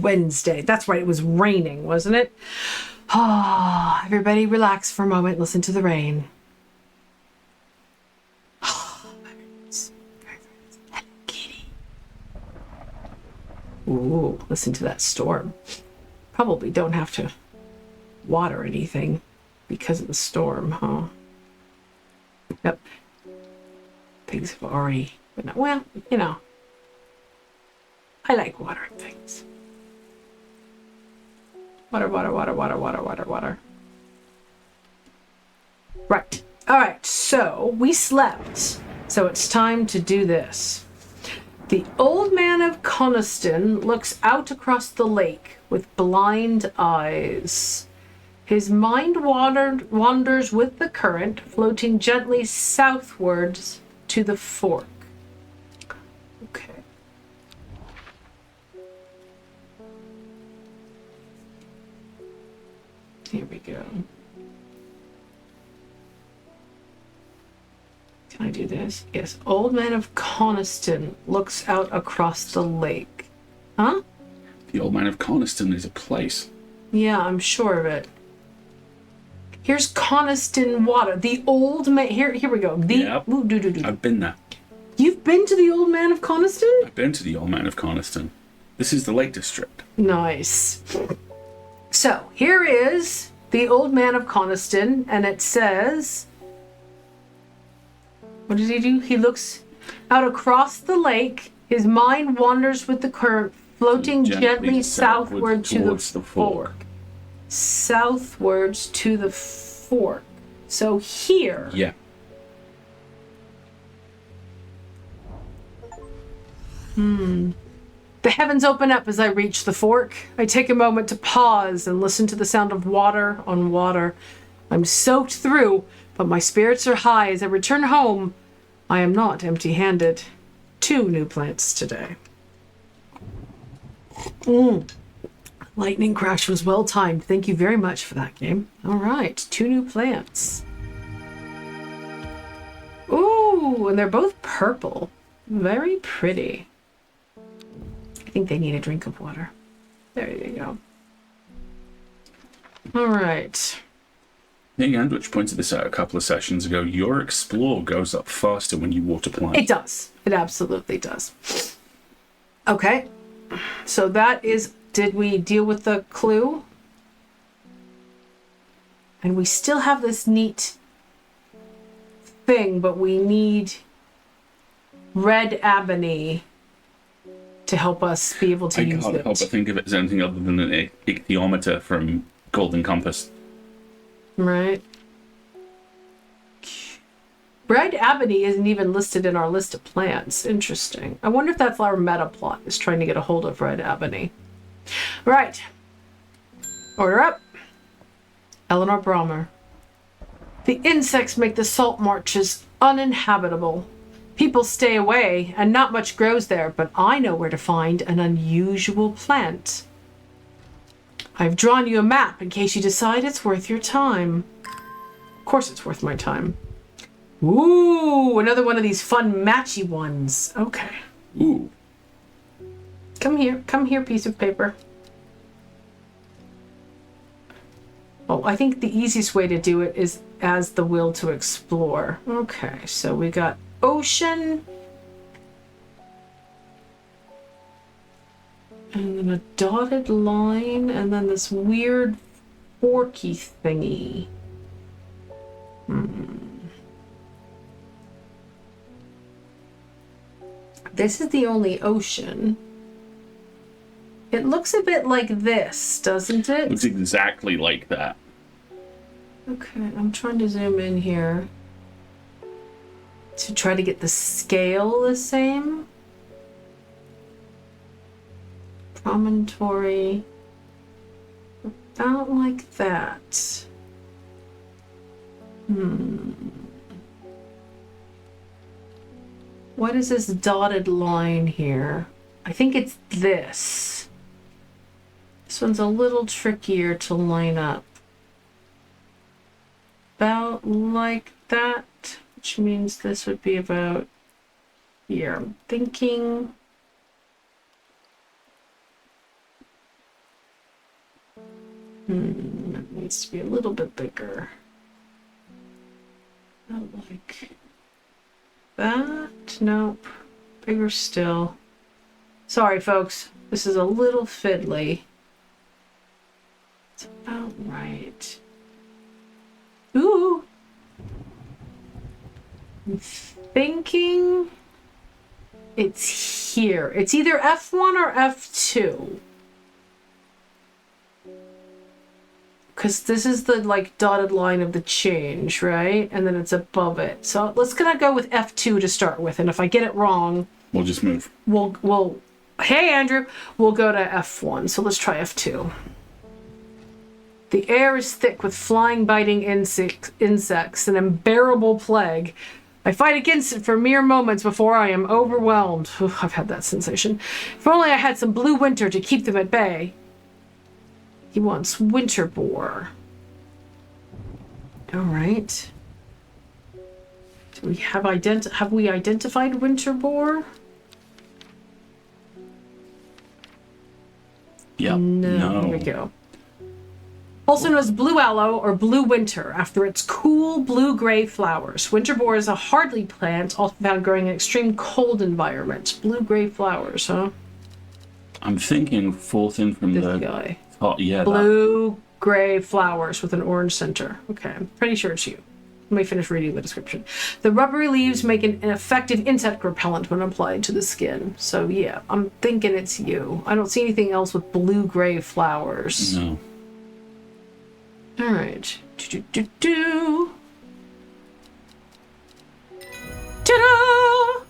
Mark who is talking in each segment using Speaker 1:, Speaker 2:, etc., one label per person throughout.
Speaker 1: Wednesday. That's right, it was raining, wasn't it? Ah, everybody relax for a moment. Listen to the rain. Ooh, listen to that storm. Probably don't have to water anything because of the storm, huh? Yep. Pigs have already been, well, you know, I like watering things. Water, water, water, water, water, water, water. Right. All right. So we slept. So it's time to do this. The old man of Coniston looks out across the lake with blind eyes. His mind wanders with the current, floating gently southwards to the fork. Okay. Here we go. Can I do this? Yes. Old man of Coniston looks out across the lake. Huh?
Speaker 2: The Old Man of Coniston is a place.
Speaker 1: Yeah, I'm sure of it. Here's Coniston Water. The old man. Here we go.
Speaker 2: Yep. I've been there.
Speaker 1: You've been to the Old Man of Coniston?
Speaker 2: I've been to the Old Man of Coniston. This is the Lake District.
Speaker 1: Nice. So here is the Old Man of Coniston, and it says, what does he do? He looks out across the lake. His mind wanders with the current, floating gently southward to the fork. Southwards to the fork. So here.
Speaker 2: Yeah.
Speaker 1: The heavens open up as I reach the fork. I take a moment to pause and listen to the sound of water on water. I'm soaked through, but my spirits are high as I return home. I am not empty-handed. 2 new plants today. Lightning crash was well timed. Thank you very much for that game. All right, 2 new plants. Ooh, and they're both purple. Very pretty. I think they need a drink of water. There you go. All right.
Speaker 2: And which pointed this out a couple of sessions ago, your explore goes up faster when you water plants.
Speaker 1: It does. It absolutely does. Okay. So that is, did we deal with the clue? And we still have this neat thing, but we need red ebony to help us be able to use it. I can't
Speaker 2: help but think of it as anything other than an ichthyometer from Golden Compass.
Speaker 1: Right. Red ebony isn't even listed in our list of plants. Interesting. I wonder if that's our meta plot, is trying to get a hold of red ebony. Right. Order up. Eleanor Brommer. The insects make the salt marshes uninhabitable. People stay away, and not much grows there, but I know where to find an unusual plant. I've drawn you a map in case you decide it's worth your time. Of course it's worth my time. Ooh, another one of these fun matchy ones. Okay.
Speaker 2: Ooh.
Speaker 1: Come here, piece of paper. Oh, I think the easiest way to do it is as the will to explore. Okay, so we got ocean. And then a dotted line, and then this weird forky thingy. This is the only ocean. It looks a bit like this, doesn't it?
Speaker 2: Looks exactly like that.
Speaker 1: Okay, I'm trying to zoom in here to try to get the scale the same. Promontory. About like that. What is this dotted line here? I think it's this. This one's a little trickier to line up. About like that, which means this would be about here. I'm thinking It needs to be a little bit bigger. Not like that. Nope. Bigger still. Sorry, folks. This is a little fiddly. It's about right. Ooh. I'm thinking it's here. It's either F1 or F2. Because this is the like dotted line of the change, right? And then it's above it. So let's gonna go with F2 to start with. And if I get it wrong,
Speaker 2: We'll just move.
Speaker 1: we'll hey Andrew, we'll go to F1. So let's try F2. The air is thick with flying, biting insects, an unbearable plague. I fight against it for mere moments before I am overwhelmed. Oof, I've had that sensation. If only I had some blue winter to keep them at bay. He wants winter boar. All right. Do we have we identified winter boar?
Speaker 2: Yep.
Speaker 1: No. Here we go. Also known as blue aloe or blue winter, after its cool blue-gray flowers. Winter boar is a hardly plant, often found growing in extreme cold environments. Blue-gray flowers, huh?
Speaker 2: I'm thinking fourth in from
Speaker 1: This
Speaker 2: the
Speaker 1: guy.
Speaker 2: top. Yeah.
Speaker 1: Blue-gray flowers with an orange center. Okay, I'm pretty sure it's you. Let me finish reading the description. The rubbery leaves make an effective insect repellent when applied to the skin. So yeah, I'm thinking it's you. I don't see anything else with blue-gray flowers.
Speaker 2: No.
Speaker 1: All right. Do-do-do-do. Ta-da!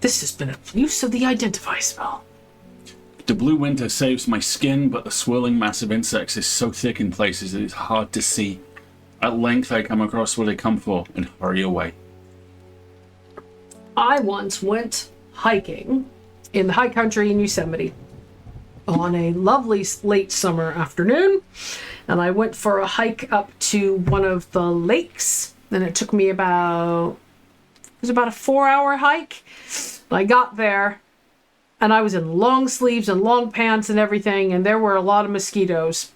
Speaker 1: This has been a use of the identify spell.
Speaker 2: The blue winter saves my skin, but the swirling mass of insects is so thick in places that it's hard to see. At length I come across what I come for and hurry away.
Speaker 1: I once went hiking in the high country in Yosemite on a lovely late summer afternoon. And I went for a hike up to one of the lakes. And it took me about a 4-hour hike. I got there and I was in long sleeves and long pants and everything. And there were a lot of mosquitoes.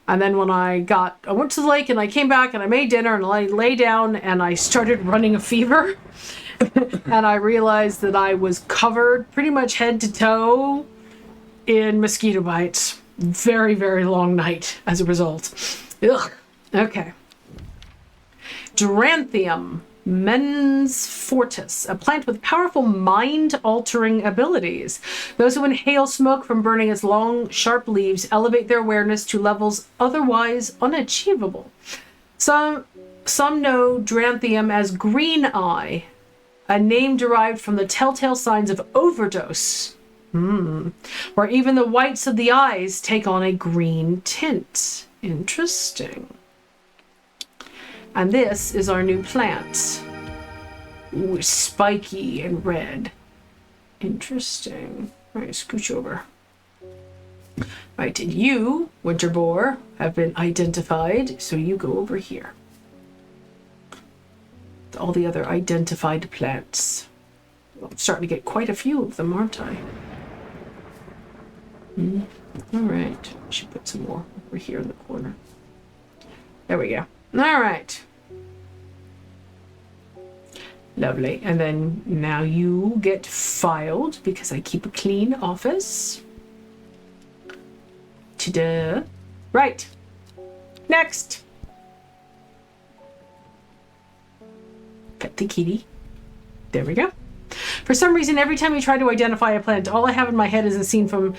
Speaker 1: And then when I went to the lake and I came back and I made dinner and I lay down and I started running a fever. And I realized that I was covered pretty much head to toe in mosquito bites. Very, very long night as a result. Ugh. Okay. Duranthium mens fortis, a plant with powerful mind-altering abilities. Those who inhale smoke from burning its long, sharp leaves elevate their awareness to levels otherwise unachievable. Some know Duranthium as green eye, a name derived from the telltale signs of overdose. Where even the whites of the eyes take on a green tint. Interesting. And this is our new plant. Ooh, spiky and red. Interesting. All right, scooch over. Right, and you, winter boar, have been identified, so you go over here. All the other identified plants. Well, I'm starting to get quite a few of them, aren't I? All right. I should put some more over here in the corner. There we go. All right. Lovely. And then now you get filed because I keep a clean office. Ta-da. Right. Next. Pet the kitty. There we go. For some reason, every time you try to identify a plant, all I have in my head is a scene from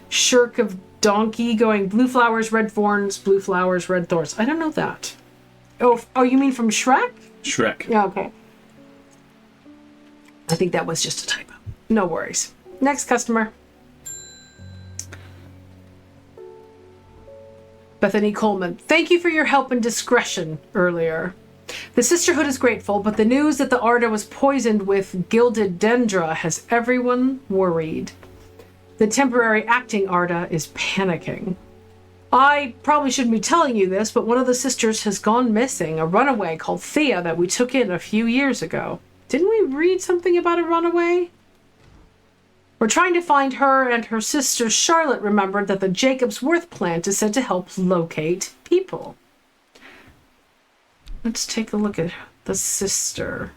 Speaker 1: Shirk of Donkey going blue flowers, red thorns, blue flowers, red thorns. I don't know that. Oh, you mean from Shrek?
Speaker 2: Shrek.
Speaker 1: Yeah, okay. I think that was just a typo. No worries. Next customer. Bethany Coleman. Thank you for your help and discretion earlier. The Sisterhood is grateful, but the news that the Arda was poisoned with gilded dendra has everyone worried. The temporary acting Arda is panicking. I probably shouldn't be telling you this, but one of the sisters has gone missing, a runaway called Thea that we took in a few years ago. Didn't we read something about a runaway? We're trying to find her, and her sister Charlotte remembered that the Jacob's Worth plant is said to help locate people. Let's take a look at the sister.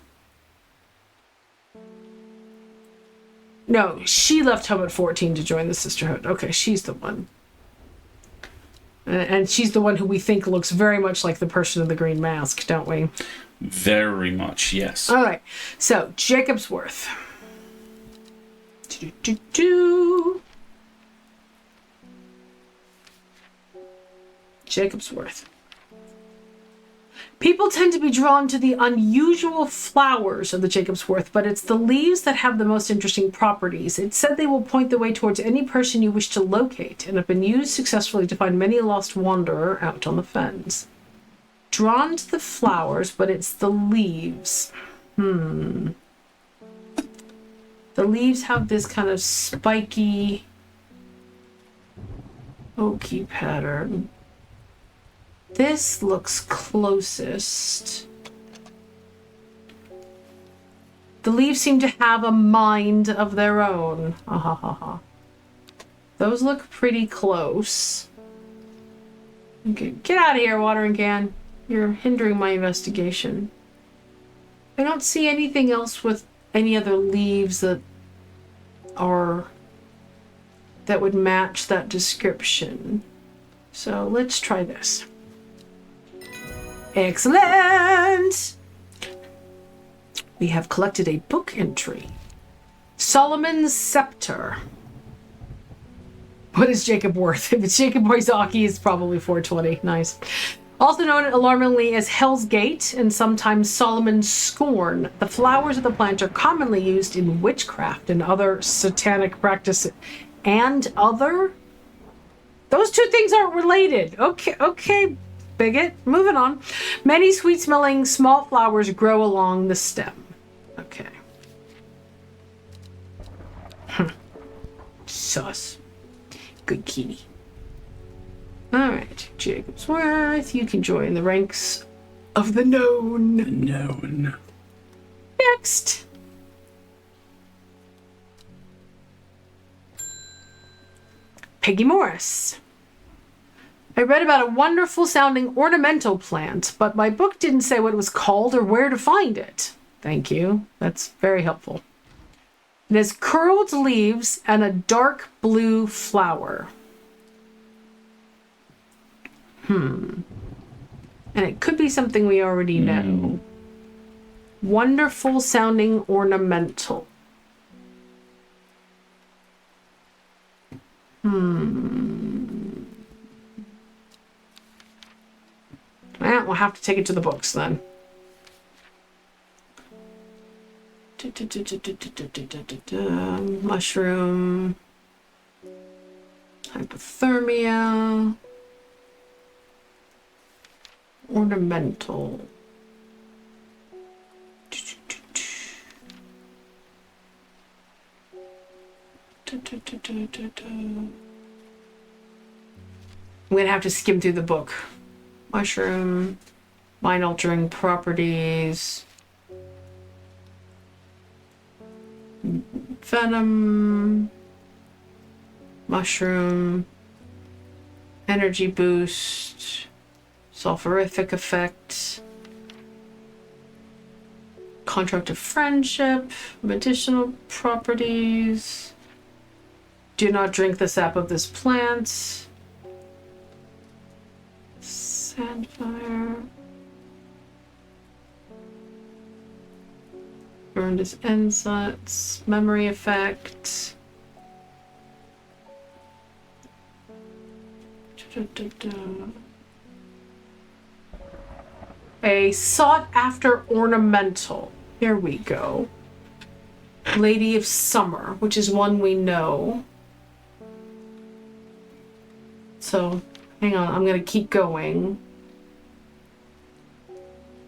Speaker 1: No, she left home at 14 to join the sisterhood. Okay, she's the one. And she's the one who we think looks very much like the person in the green mask, don't we?
Speaker 2: Very much, yes.
Speaker 1: All right, so Jacob's Worth. Jacob's Worth. People tend to be drawn to the unusual flowers of the Jacob's Worth, but it's the leaves that have the most interesting properties. It's said they will point the way towards any person you wish to locate, and have been used successfully to find many a lost wanderer out on the fens. Drawn to the flowers, but it's the leaves. The leaves have this kind of spiky, oaky pattern. This looks closest. The leaves seem to have a mind of their own. Those look pretty close. Okay, get out of here, watering can. You're hindering my investigation. I don't see anything else with any other leaves that would match that description. So let's try this. Excellent! We have collected a book entry. Solomon's Scepter. What is Jacob Worth? If it's Jacob Wysocki, it's probably 420. Nice. Also known alarmingly as Hell's Gate and sometimes Solomon's Scorn, the flowers of the plant are commonly used in witchcraft and other satanic practices. And other? Those two things aren't related. Okay, bigot. Moving on. Many sweet-smelling small flowers grow along the stem. Okay. Sus. Good kitty. Alright, Jacob's Worth, you can join the ranks of the known.
Speaker 2: The known.
Speaker 1: Next. Peggy Morris. I read about a wonderful sounding ornamental plant, but my book didn't say what it was called or where to find it. Thank you. That's very helpful. It has curled leaves and a dark blue flower. And it could be something we already know. Wonderful sounding ornamental. Well, we'll have to take it to the books then. Mushroom. Hypothermia. Ornamental. I'm gonna have to skim through the book. Mushroom, mind-altering properties, venom, mushroom, energy boost, sulfurific effect, contract of friendship, medicinal properties, do not drink the sap of this plant, sandfire, burned as insects, memory effect, a sought after ornamental. Here we go. Lady of Summer, which is one we know. So, hang on, I'm gonna keep going.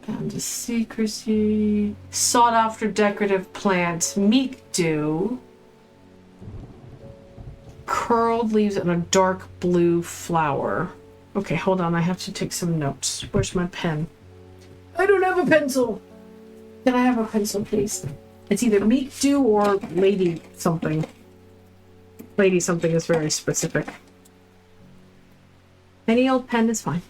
Speaker 1: Bound to secrecy. Sought after decorative plant. Meek dew. Curled leaves and a dark blue flower. Okay, hold on, I have to take some notes. Where's my pen? I don't have a pencil. Can I have a pencil, please? It's either meek dew or lady something. Lady something is very specific. Any old pen is fine.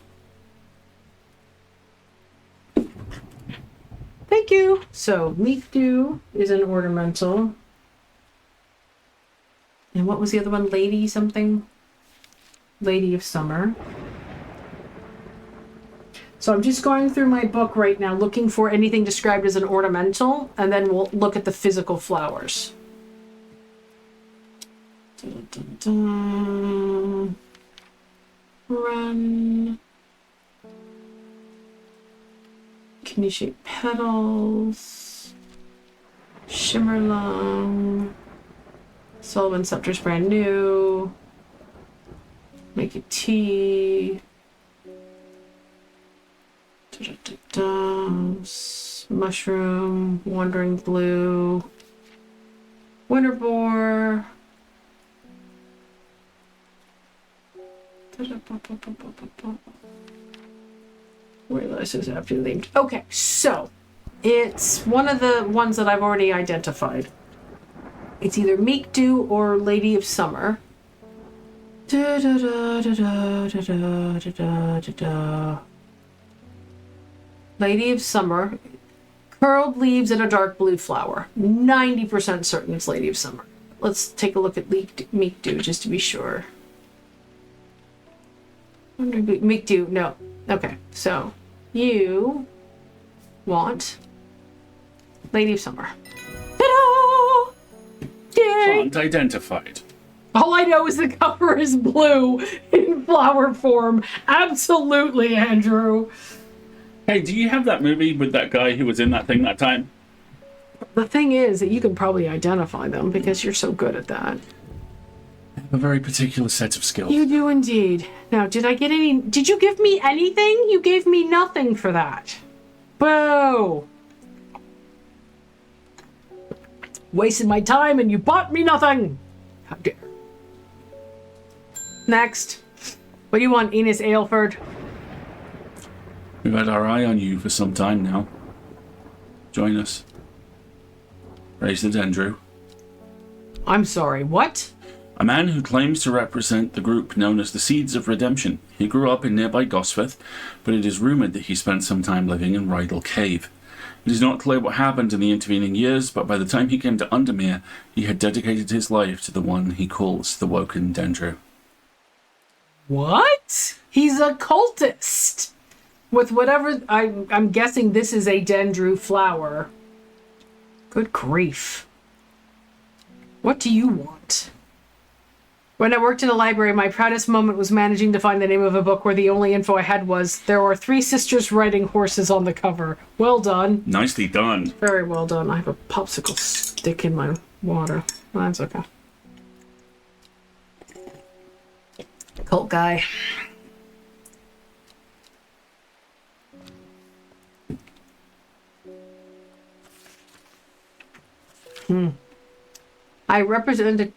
Speaker 1: Thank you. So, Meek Dew is an ornamental. And what was the other one? Lady something? Lady of Summer. So I'm just going through my book right now, looking for anything described as an ornamental, and then we'll look at the physical flowers. Dun, dun, dun. Run. Kidney shaped petals. Shimmerlung. Sullivan Scepter's brand new. Make it tea. Mushroom. Wandering blue. Winter boar. Realize this after named. Okay, so it's one of the ones that I've already identified. It's either Meek Dew or Lady of Summer. Da, da, da, da, da, da, da, da, da, da. Lady of Summer. Curled leaves and a dark blue flower. 90% certain it's Lady of Summer. Let's take a look at Meek Dew just to be sure. Meek Dew, no. Okay, so you want Lady of Summer. Ta-da! Yay!
Speaker 2: Plant identified.
Speaker 1: All I know is the cover is blue in flower form. Absolutely, Andrew.
Speaker 2: Hey, do you have that movie with that guy who was in that thing that time?
Speaker 1: The thing is that you can probably identify them because you're so good at that.
Speaker 2: A very particular set of skills.
Speaker 1: You do indeed. Now, did I get any... Did you give me anything? You gave me nothing for that. Boo! Wasted my time and you bought me nothing! How dare. Next. What do you want, Enos Aylford?
Speaker 2: We've had our eye on you for some time now. Join us. Raise the Dendrew.
Speaker 1: I'm sorry, what?
Speaker 2: A man who claims to represent the group known as the Seeds of Redemption. He grew up in nearby Gosforth, but it is rumoured that he spent some time living in Rydal Cave. It is not clear what happened in the intervening years, but by the time he came to Undermere, he had dedicated his life to the one he calls the Woken Dendrew.
Speaker 1: What? He's a cultist! With whatever... I'm guessing this is a Dendrew flower. Good grief. What do you want? When I worked in a library, my proudest moment was managing to find the name of a book where the only info I had was, there are 3 sisters riding horses on the cover. Well done.
Speaker 2: Nicely done.
Speaker 1: Very well done. I have a popsicle stick in my water. That's okay. Cult guy. I represent a...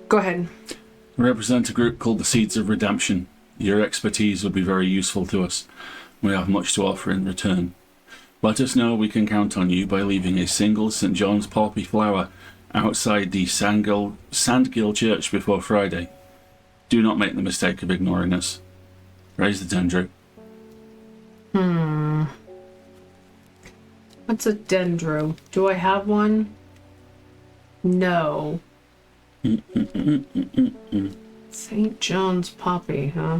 Speaker 1: Go ahead.
Speaker 2: We represent a group called the Seeds of Redemption. Your expertise would be very useful to us. We have much to offer in return. Let us know we can count on you by leaving a single St. John's poppy flower outside the Sandgill Church before Friday. Do not make the mistake of ignoring us. Raise the Dendrew.
Speaker 1: What's a Dendrew? Do I have one? No. St. John's poppy, huh?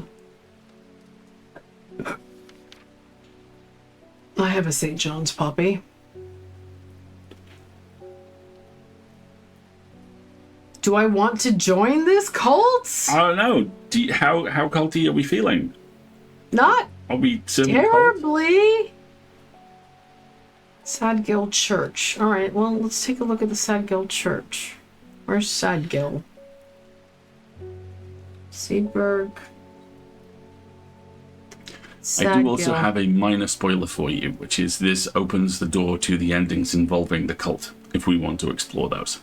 Speaker 1: I have a St. John's poppy. Do I want to join this cult?
Speaker 2: I don't know. How culty are we feeling?
Speaker 1: Not
Speaker 2: Are we serving the cult?
Speaker 1: terribly. Sadgill Church. All right, well, let's take a look at the Sadgill Church. Where's Sadgill? Seedberg.
Speaker 2: I do also have a minor spoiler for you, which is this opens the door to the endings involving the cult, if we want to explore those.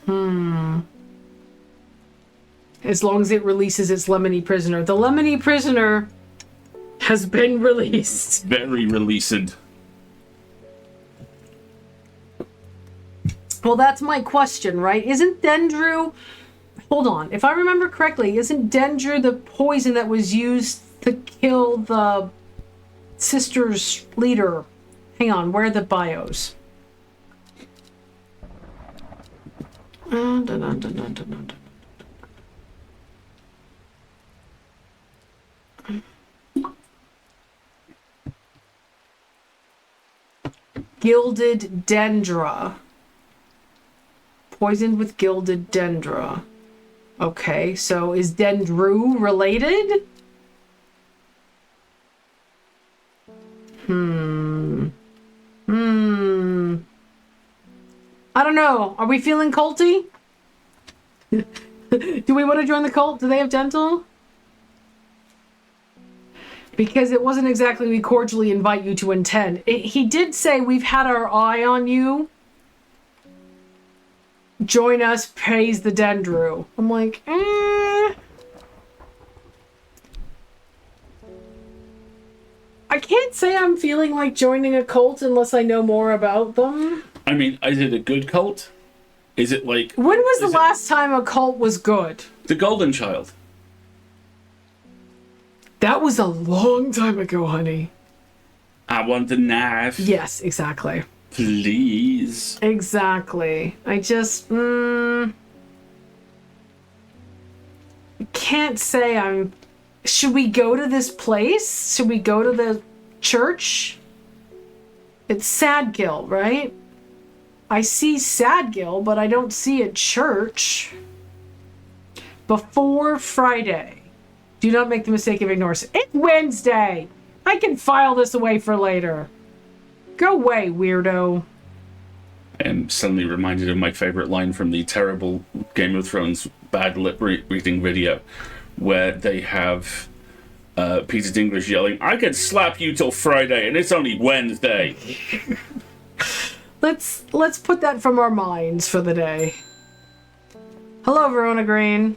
Speaker 1: As long as it releases its Lemony Prisoner. The Lemony Prisoner has been released.
Speaker 2: Very released.
Speaker 1: Well, that's my question, right? Isn't Dendrew... hold on. If I remember correctly, isn't Dendra the poison that was used to kill the sister's leader? Hang on, where are the bios? Dun, dun, dun, dun, dun, dun, dun. Gilded Dendra. Poisoned with gilded Dendra. Okay, so is Dendru related? I don't know. Are we feeling culty? Do we want to join the cult? Do they have dental? Because it wasn't exactly we cordially invite you to attend. He did say we've had our eye on you. Join us, praise the Dendru. I'm like, I can't say I'm feeling like joining a cult unless I know more about them.
Speaker 2: I mean, is it a good cult? Is it like...
Speaker 1: When was the last time a cult was good?
Speaker 2: The Golden Child.
Speaker 1: That was a long time ago, honey.
Speaker 2: I want the knife.
Speaker 1: Yes, exactly.
Speaker 2: Please.
Speaker 1: Exactly. I just, can't say I'm... Should we go to this place? Should we go to the church? It's Sadgill, right? I see Sadgill, but I don't see a church. Before Friday. Do not make the mistake of ignoring it. It's Wednesday! I can file this away for later. Go away, weirdo.
Speaker 2: I am suddenly reminded of my favorite line from the terrible Game of Thrones bad lip reading video, where they have Peter Dinklage yelling, "I could slap you till Friday, and it's only Wednesday."
Speaker 1: Let's put that from our minds for the day. Hello, Verona Green.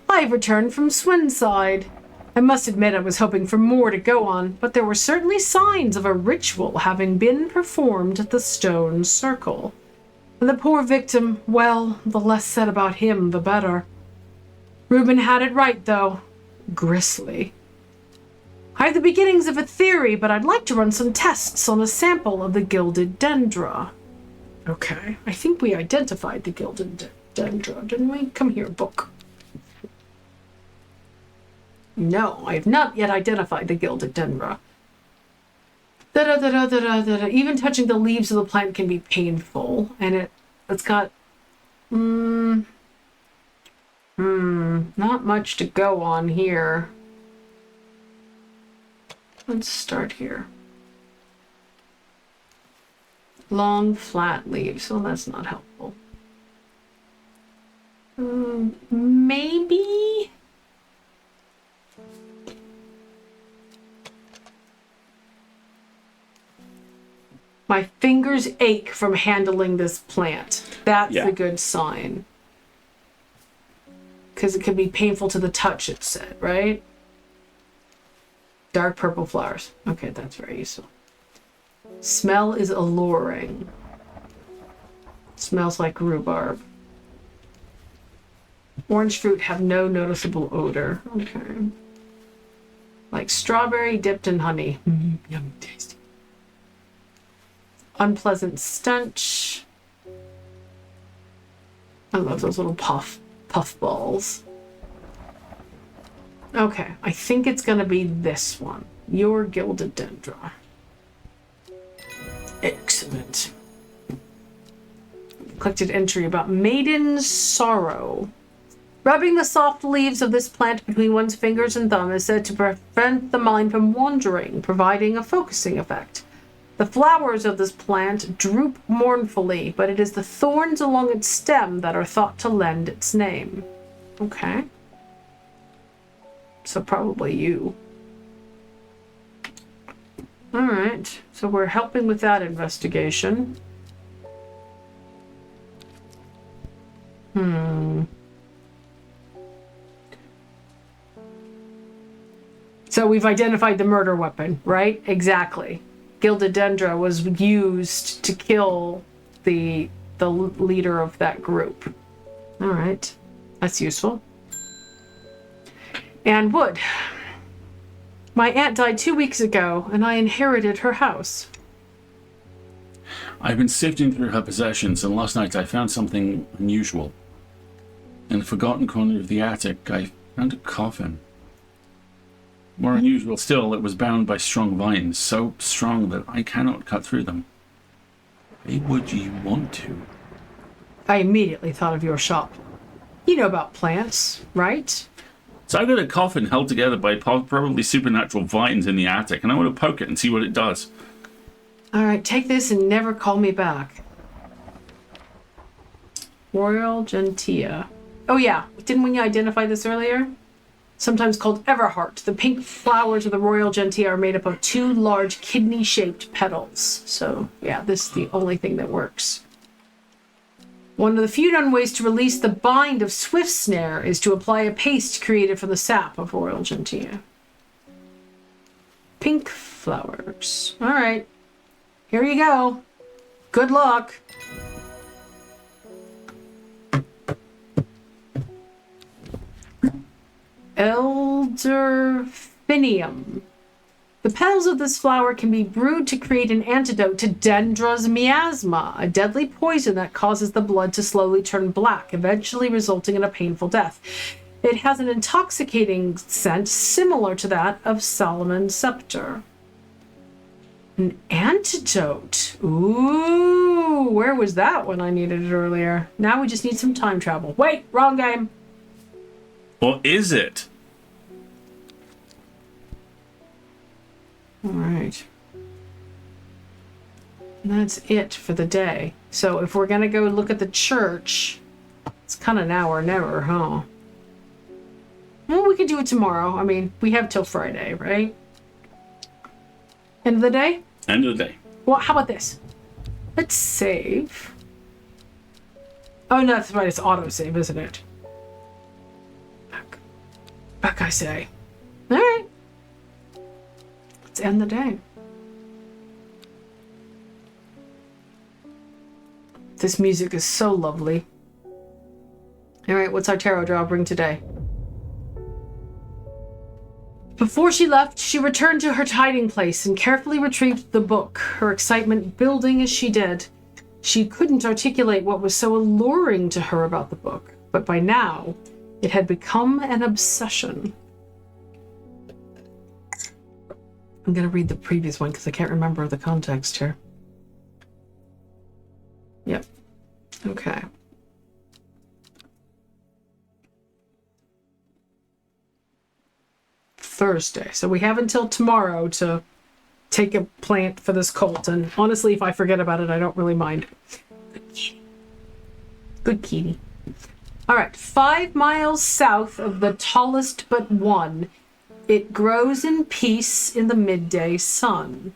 Speaker 1: I've returned from Swinside. I must admit I was hoping for more to go on, but there were certainly signs of a ritual having been performed at the stone circle. And the poor victim, well, the less said about him, the better. Reuben had it right, though. Grisly. I have the beginnings of a theory, but I'd like to run some tests on a sample of the gilded Dendra. Okay, I think we identified the gilded Dendra, didn't we? Come here, book. No, I have not yet identified the gilded Dendra. Even touching the leaves of the plant can be painful, and it's got not much to go on here. Let's start here. Long, flat leaves. Well, that's not helpful. Maybe. My fingers ache from handling this plant. That's a good sign. Because it can be painful to the touch, it said, right? Dark purple flowers. Okay, that's very useful. Smell is alluring. Smells like rhubarb. Orange fruit have no noticeable odor. Okay. Like strawberry dipped in honey. Yum, tasty. Unpleasant stench. I love those little puff balls. Okay, I think it's gonna be this one. Your gilded Dendra. Excellent. Collected entry about maiden's sorrow. Rubbing the soft leaves of this plant between one's fingers and thumb is said to prevent the mind from wandering, providing a focusing effect. The flowers of this plant droop mournfully, but it is the thorns along its stem that are thought to lend its name. Okay. So probably you. Alright, so we're helping with that investigation. So we've identified the murder weapon, right? Exactly. Gilded Dendra was used to kill the leader of that group. All right. That's useful. And wood. My aunt died 2 weeks ago, and I inherited her house.
Speaker 2: I've been sifting through her possessions, and last night I found something unusual. In the forgotten corner of the attic, I found a coffin. More unusual still, it was bound by strong vines, so strong that I cannot cut through them. Why would you want to?
Speaker 1: I immediately thought of your shop. You know about plants, right?
Speaker 2: So I've got a coffin held together by probably supernatural vines in the attic, and I want to poke it and see what it does.
Speaker 1: All right, take this and never call me back. Royal Gentia. Oh yeah, didn't we identify this earlier? Sometimes called Everheart. The pink flowers of the Royal Gentia are made up of 2 large kidney-shaped petals. So yeah, this is the only thing that works. One of the few known ways to release the bind of Swift Snare is to apply a paste created from the sap of Royal Gentia. Pink flowers. All right. Here you go. Good luck. Elderfinium. The petals of this flower can be brewed to create an antidote to Dendra's miasma, a deadly poison that causes the blood to slowly turn black, eventually resulting in a painful death. It has an intoxicating scent similar to that of Solomon's scepter. An antidote. Ooh, where was that when I needed it earlier? Now we just need some time travel. Wait, wrong game.
Speaker 2: Or is it?
Speaker 1: All right. And that's it for the day. So if we're going to go look at the church, it's kind of now or never, huh? Well, we could do it tomorrow. I mean, we have till Friday, right? End of the day?
Speaker 2: End of the day.
Speaker 1: Well, how about this? Let's save. Oh, no, that's right. It's autosave, isn't it? Back, I say. All right. Let's end the day. This music is so lovely. All right, what's our tarot draw bring today? Before she left, she returned to her hiding place and carefully retrieved the book, her excitement building as she did. She couldn't articulate what was so alluring to her about the book, but by now, it had become an obsession. I'm going to read the previous one because I can't remember the context here. Yep. Okay. Thursday. So we have until tomorrow to take a plant for this cult. And honestly, if I forget about it, I don't really mind. Good kitty. Good kitty. All right. 5 miles south of the tallest but one, it grows in peace in the midday sun.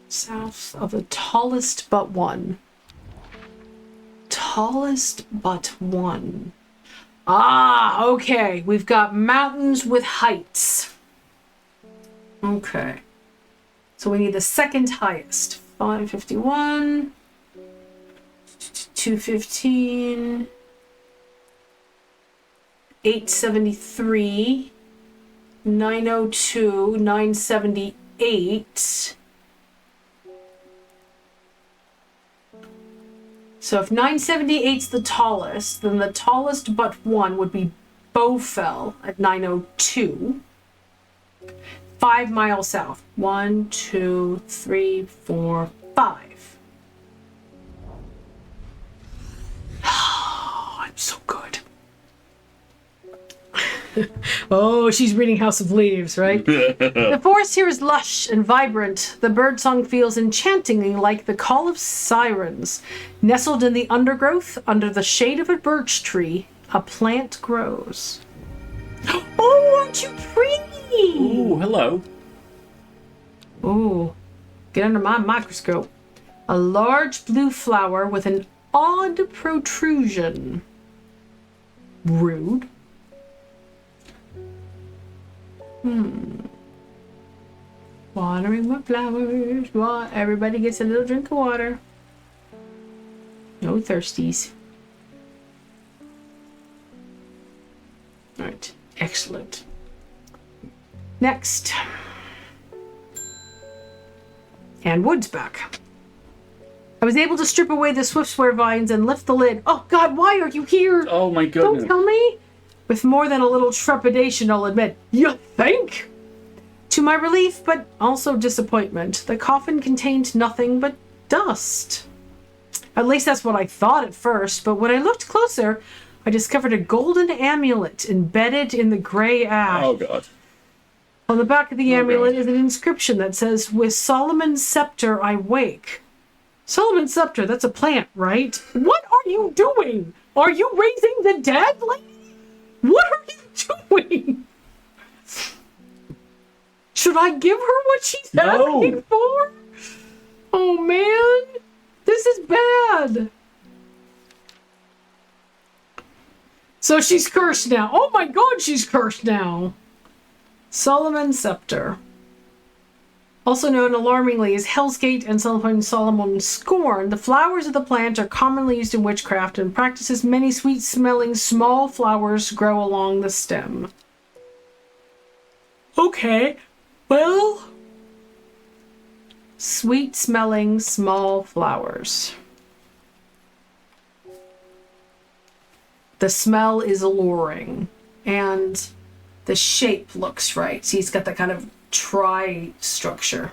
Speaker 1: South of the tallest but one. Tallest but one. Ah, okay. We've got mountains with heights. Okay. So we need the second highest. 551. 215. 873. 902, 978. So if 978's the tallest, then the tallest but one would be Bowfell at 902. 5 miles south. 1, 2, 3, 4, 5. I'm so good. Oh, she's reading House of Leaves, right? The forest here is lush and vibrant. The birdsong feels enchantingly like the call of sirens. Nestled in the undergrowth, under the shade of a birch tree, a plant grows. Oh, aren't you pretty?
Speaker 2: Ooh, hello.
Speaker 1: Ooh, get under my microscope. A large blue flower with an odd protrusion. Rude. Watering my flowers. Everybody gets a little drink of water. No thirsties. Next. And wood's back. I was able to strip away the swiftswear vines and lift the lid. Oh God, why are you here?
Speaker 2: Oh my goodness.
Speaker 1: Don't tell me. With more than a little trepidation, I'll admit. You think? To my relief, but also disappointment, the coffin contained nothing but dust. At least that's what I thought at first, but when I looked closer, I discovered a golden amulet embedded in the gray ash.
Speaker 2: Oh God.
Speaker 1: On the back of the amulet
Speaker 2: God.
Speaker 1: is an inscription that says, "With Solomon's scepter I wake." Solomon's scepter, that's a plant, right? What are you doing? Are you raising the dead, lady? What are you doing? Should I give her what she's asking for? Oh man, this is bad. So she's cursed now. Oh my God, she's cursed now. Solomon's scepter. Also known alarmingly as Hell's Gate and Solomon's Scorn, the flowers of the plant are commonly used in witchcraft and practices many sweet-smelling small flowers grow along the stem. Okay, well... Sweet-smelling small flowers. The smell is alluring, and the shape looks right. See, it's got that kind of tri-structure.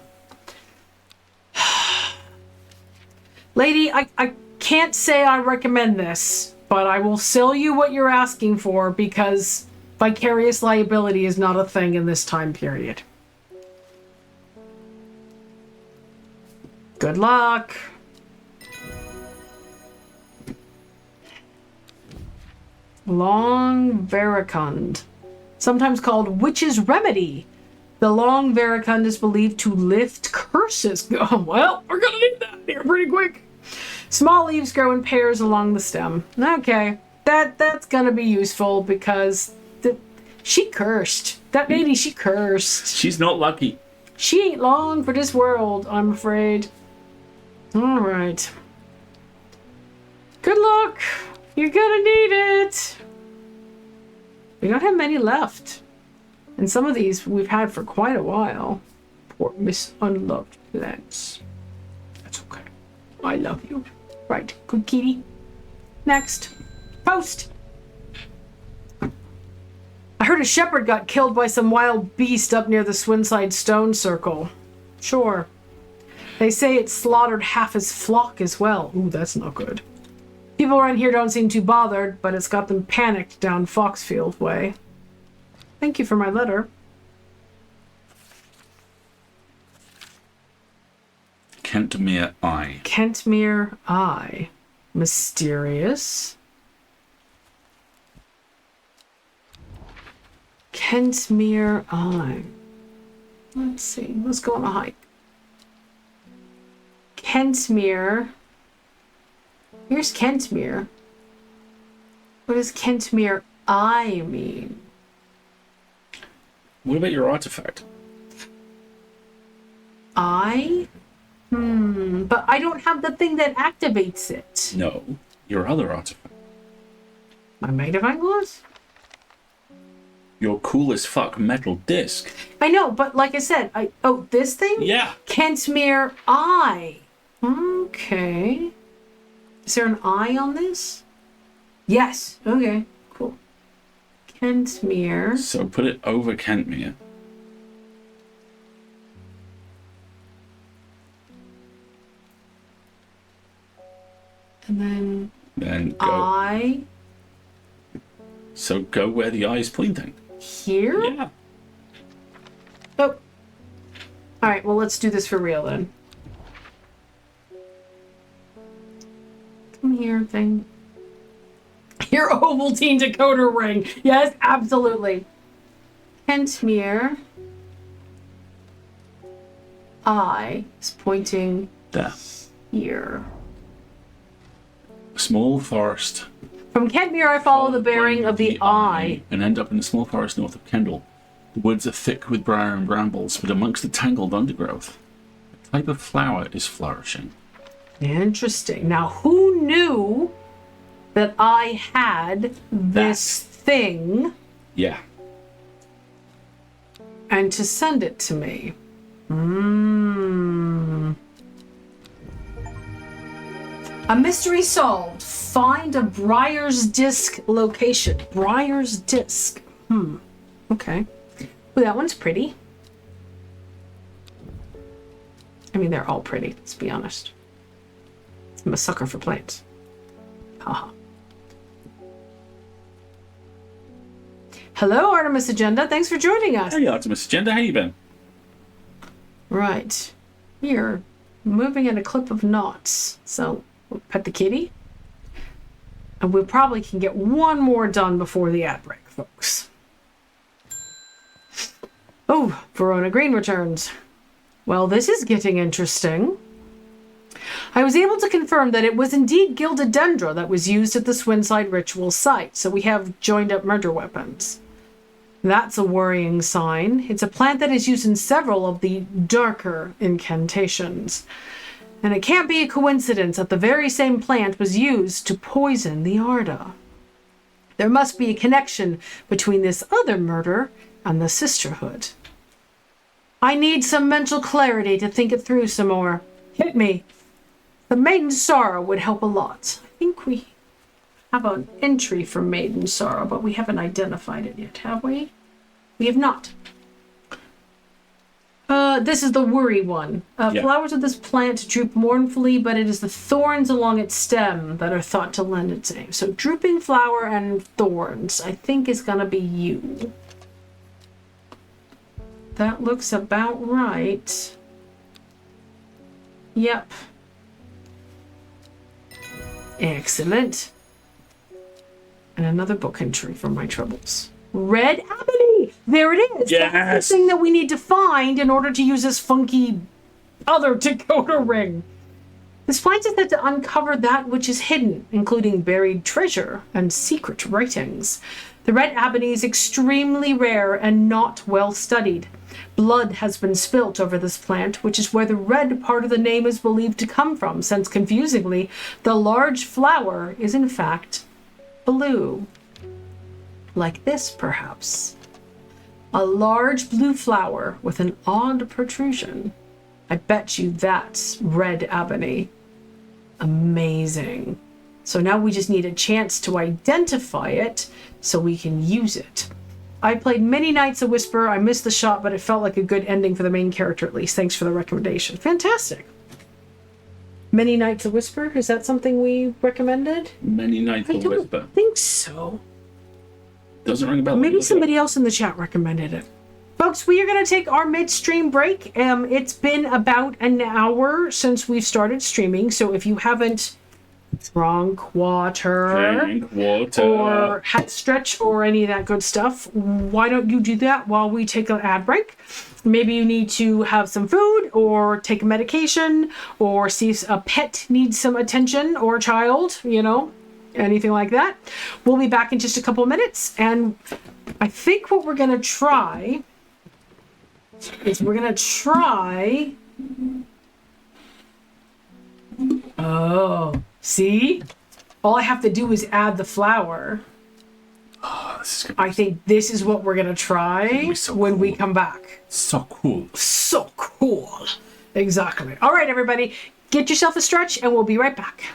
Speaker 1: Lady, I can't say I recommend this, but I will sell you what you're asking for because vicarious liability is not a thing in this time period. Good luck. Long Veracund, sometimes called Witch's Remedy. The long veracund is believed to lift curses. Oh, well, we're gonna need that here pretty quick. Small leaves grow in pairs along the stem. Okay, that's gonna be useful because she cursed. That lady, she cursed.
Speaker 2: She's not lucky.
Speaker 1: She ain't long for this world, I'm afraid. All right. Good luck. You're gonna need it. We don't have many left. And some of these we've had for quite a while. Poor Miss Unloved Plants. That's okay. I love you. Right, good kitty. Next. Post. I heard a shepherd got killed by some wild beast up near the Swinside Stone Circle. Sure. They say it slaughtered half his flock as well. Ooh, that's not good. People around here don't seem too bothered, but it's got them panicked down Foxfield way. Thank you for my letter.
Speaker 2: Kentmere Eye.
Speaker 1: Kentmere Eye. Mysterious. Kentmere Eye. Let's see. Let's go on a hike. Kentmere. Here's Kentmere. What does Kentmere Eye mean?
Speaker 2: What about your artifact?
Speaker 1: Eye? But I don't have the thing that activates it.
Speaker 2: No, your other artifact.
Speaker 1: My magnifying glass?
Speaker 2: Your cool as fuck metal disc.
Speaker 1: I know, but like I said, oh, this thing?
Speaker 2: Yeah.
Speaker 1: Kentmere Eye. Okay. Is there an eye on this? Yes. Okay, cool. Kentmere.
Speaker 2: So put it over Kentmere.
Speaker 1: And then
Speaker 2: Go.
Speaker 1: eye.
Speaker 2: So go where the eye is pointing.
Speaker 1: Here?
Speaker 2: Yeah.
Speaker 1: Oh. Alright, well, let's do this for real then. Come here, thing. Your Ovaltine decoder ring. Yes, absolutely. Kentmere. Eye is pointing
Speaker 2: There.
Speaker 1: here.
Speaker 2: A small forest.
Speaker 1: From Kentmere, I follow the bearing of the eye.
Speaker 2: And end up in a small forest north of Kendal. The woods are thick with briar and brambles, but amongst the tangled undergrowth, a type of flower is flourishing.
Speaker 1: Interesting. Now, who knew that I had this thing?
Speaker 2: Yeah.
Speaker 1: And and to send it to me. A mystery solved. Find a Briar's Disc location. Briar's Disc. Okay. Well, that one's pretty. I mean, they're all pretty, let's be honest. I'm a sucker for plants. Haha. Hello, Artemis Agenda. Thanks for joining us.
Speaker 2: Hey, Artemis Agenda. How you been?
Speaker 1: Right. Here, moving at a clip of knots. So, we'll pet the kitty. And we probably can get one more done before the ad break, folks. Oh, Verona Green returns. Well, this is getting interesting. I was able to confirm that it was indeed Gilded Dendra that was used at the Swinside ritual site, so we have joined up murder weapons. That's a worrying sign. It's a plant that is used in several of the darker incantations. And it can't be a coincidence that the very same plant was used to poison the Arda. There must be a connection between this other murder and the Sisterhood. I need some mental clarity to think it through some more. Hit me. The Maiden Sorrow would help a lot. I think we have an entry for Maiden Sorrow, but we haven't identified it yet, have we? We have not. This is the worry one.
Speaker 2: Yeah.
Speaker 1: Flowers of this plant droop mournfully, but it is the thorns along its stem that are thought to lend its name. So drooping flower and thorns, I think, is going to be you. That looks about right. Yep. Excellent. And another book entry for my troubles. Red Ebony! There it is!
Speaker 2: Yes!
Speaker 1: That's the thing that we need to find in order to use this funky other Dakota ring. This plant is said to uncover that which is hidden, including buried treasure and secret writings. The red ebony is extremely rare and not well studied. Blood has been spilt over this plant, which is where the red part of the name is believed to come from, since confusingly, the large flower is in fact blue. Like this, perhaps. A large blue flower with an odd protrusion. I bet you that's red ebony. Amazing. So now we just need a chance to identify it so we can use it. I played many Knights of Whisper. I missed the shot, but it felt like a good ending for the main character at least. Thanks for the recommendation. Fantastic. Many Knights of Whisper? Is that something we recommended?
Speaker 2: Many Knights of Whisper.
Speaker 1: I think so.
Speaker 2: Doesn't ring a bell.
Speaker 1: Maybe somebody else in the chat recommended it. Folks, we are going to take our midstream break. It's been about an hour since we've started streaming, so if you haven't drunk water or hat stretch or any of that good stuff, why don't you do that while we take an ad break? Maybe you need to have some food or take a medication or see if a pet needs some attention or a child, you know, anything like that. We'll be back in just a couple of minutes, and I think what we're going to try is oh, see? All I have to do is add the flower.
Speaker 2: Oh,
Speaker 1: I think this is what we're going to try when we come back.
Speaker 2: So cool.
Speaker 1: So cool. Exactly. All right, everybody. Get yourself a stretch, and we'll be right back.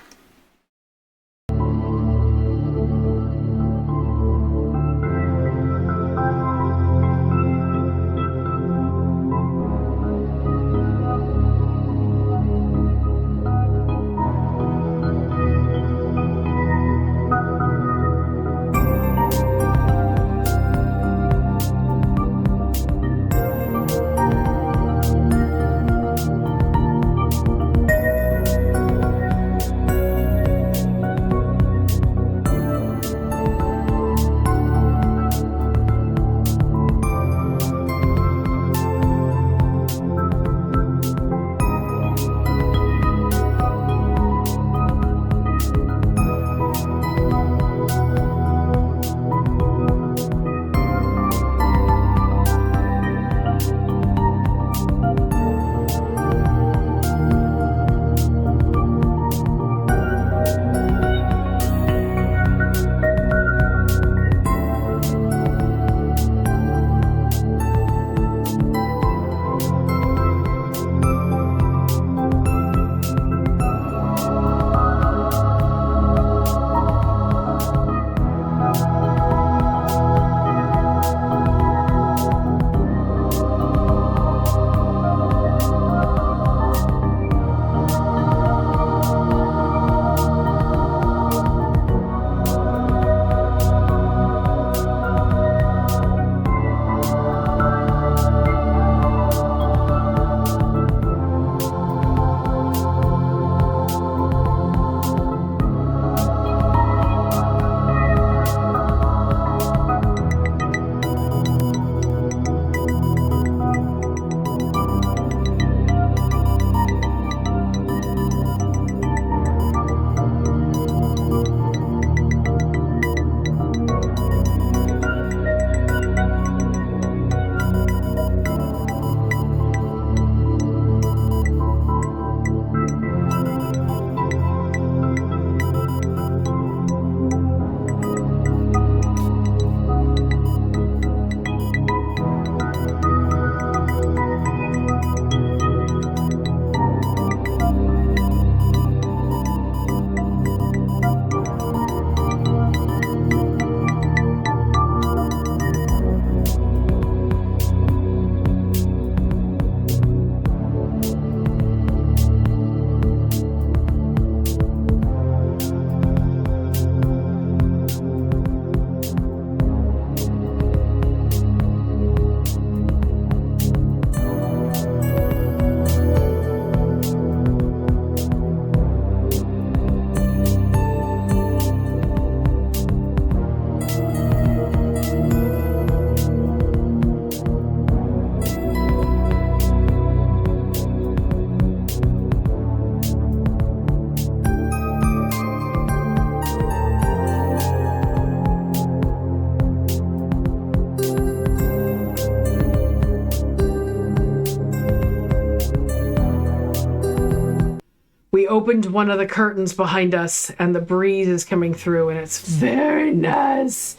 Speaker 1: we opened one of the curtains behind us and the breeze is coming through and it's very nice.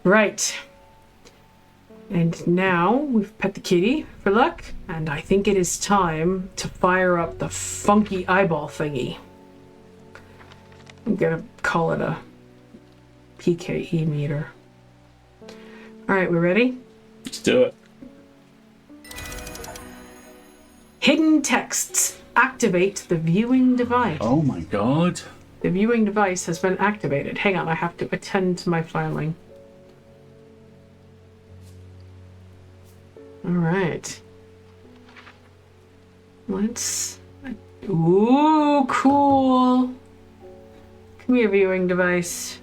Speaker 1: Right. And now we've pet the kitty for luck, and I think it is time to fire up the funky eyeball thingy. I'm gonna call it a PKE meter. All right, we ready?
Speaker 2: Let's do it.
Speaker 1: Hidden texts. Activate the viewing device.
Speaker 2: Oh my god.
Speaker 1: The viewing device has been activated. Hang on, I have to attend to my filing. All right. Let's... Ooh, cool. Come here, viewing device.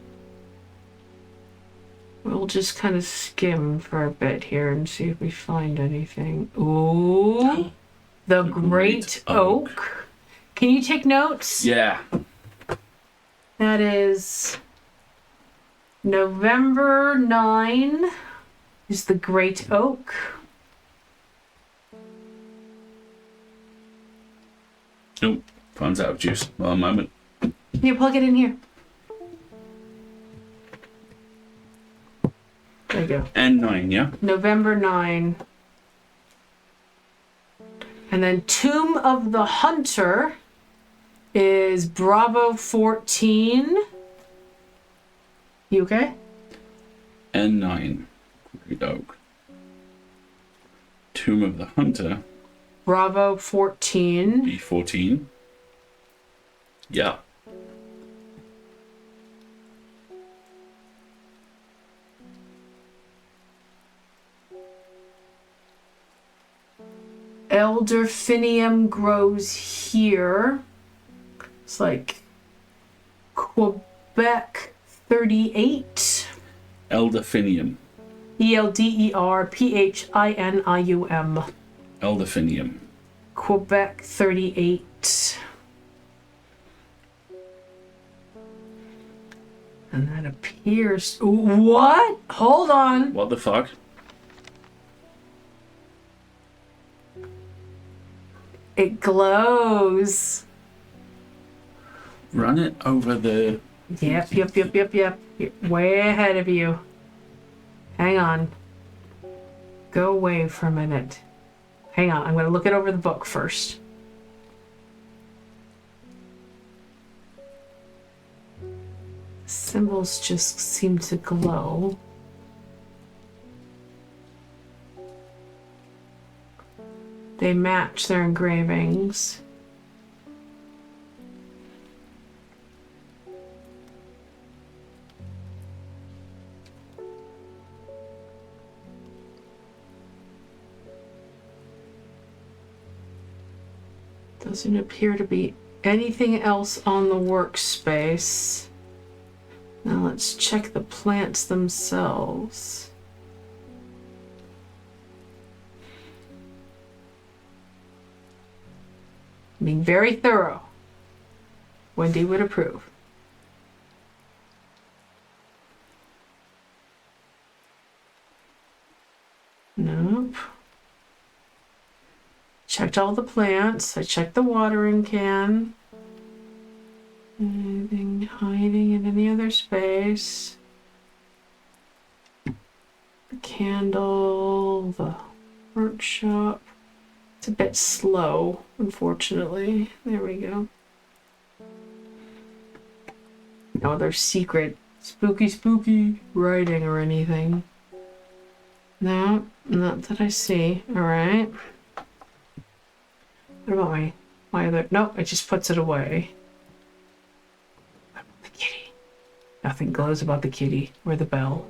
Speaker 1: We'll just kind of skim for a bit here and see if we find anything. Ooh. The Great Oak. Can you take notes?
Speaker 2: Yeah.
Speaker 1: That is November 9 is the Great Oak.
Speaker 2: Nope. Phone's out of juice. Well, a moment.
Speaker 1: Here, plug it in here. There you go.
Speaker 2: N9, yeah?
Speaker 1: November 9. And then Tomb of the Hunter is Bravo 14. You okay?
Speaker 2: N9. Great Oak. Tomb of the Hunter.
Speaker 1: Bravo 14.
Speaker 2: B14. Yeah.
Speaker 1: Elderfinium grows here. It's like Quebec 38.
Speaker 2: Elderfinium.
Speaker 1: Elderphinnium.
Speaker 2: Elderfinium.
Speaker 1: Quebec 38. And that appears... What? Hold on.
Speaker 2: What the fuck?
Speaker 1: It glows.
Speaker 2: Run it over the...
Speaker 1: Yep. You're way ahead of you. Hang on. Go away for a minute. Hang on, I'm going to look it over the book first. Symbols just seem to glow. They match their engravings. Doesn't appear to be anything else on the workspace. Now let's check the plants themselves. Being very thorough. Wendy would approve. Nope. Checked all the plants. I checked the watering can. Anything hiding in any other space? The candle, the workshop. It's a bit slow, unfortunately. There we go. No other secret spooky writing or anything. No, not that I see. All right. What about my other? Nope, it just puts it away. What about the kitty? Nothing glows about the kitty or the bell.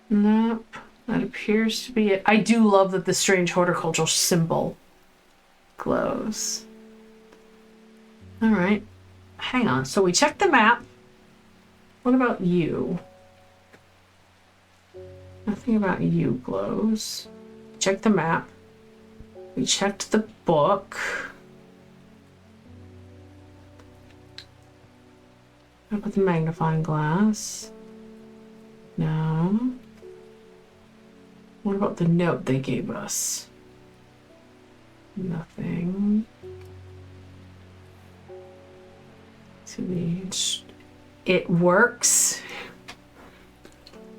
Speaker 1: Nope, that appears to be it. I do love that the strange horticultural symbol glows. All right, hang on. So we checked the map. What about you? Nothing about you glows. Check the map. We checked the book. What about the magnifying glass? No. What about the note they gave us? Nothing. It works.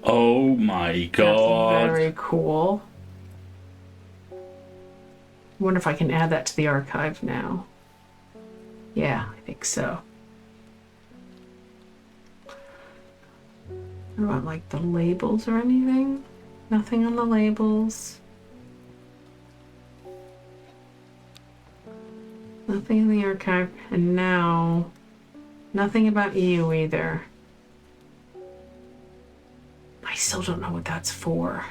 Speaker 2: Oh my god.
Speaker 1: That's very cool. Wonder if I can add that to the archive now. Yeah, I think so. What about like the labels or anything? Nothing on the labels. Nothing in the archive. And now, nothing about EU either. I still don't know what that's for.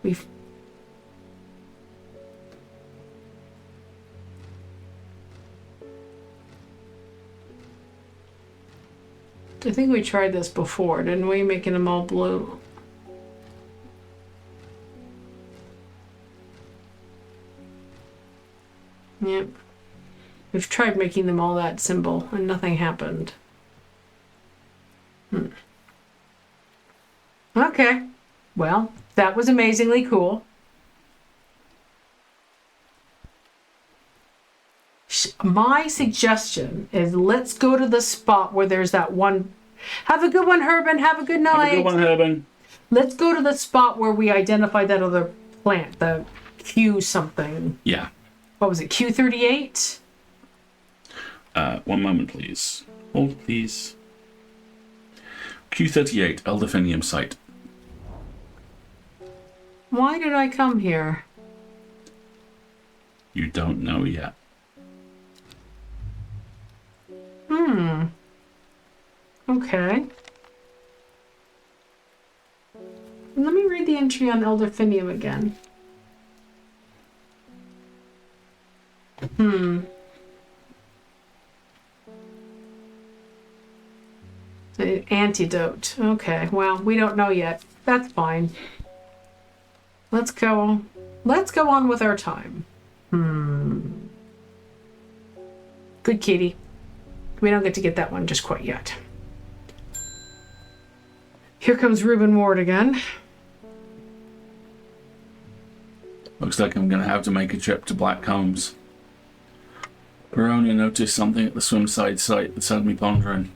Speaker 1: I think we tried this before, didn't we? Making them all blue. Yep. We've tried making them all that symbol and nothing happened. Okay. Well, that was amazingly cool. My suggestion is let's go to the spot where there's that one. Have a good one, Herban. Have a good night.
Speaker 2: Have a good one, Herban.
Speaker 1: Let's go to the spot where we identified that other plant, the Q something.
Speaker 2: Yeah.
Speaker 1: What was it, Q38?
Speaker 2: 1 moment, please. Hold, please. Q38, Elderfinium site.
Speaker 1: Why did I come here?
Speaker 2: You don't know yet.
Speaker 1: Okay. Let me read the entry on Elderfinium again. The antidote. Okay, well, we don't know yet. That's fine. Let's go on. Let's go on with our time. Good kitty. We don't get to get that one just quite yet. Here comes Reuben Ward again.
Speaker 2: Looks like I'm going to have to make a trip to Black Combs. Baronia noticed something at the Swimside site that's had me pondering.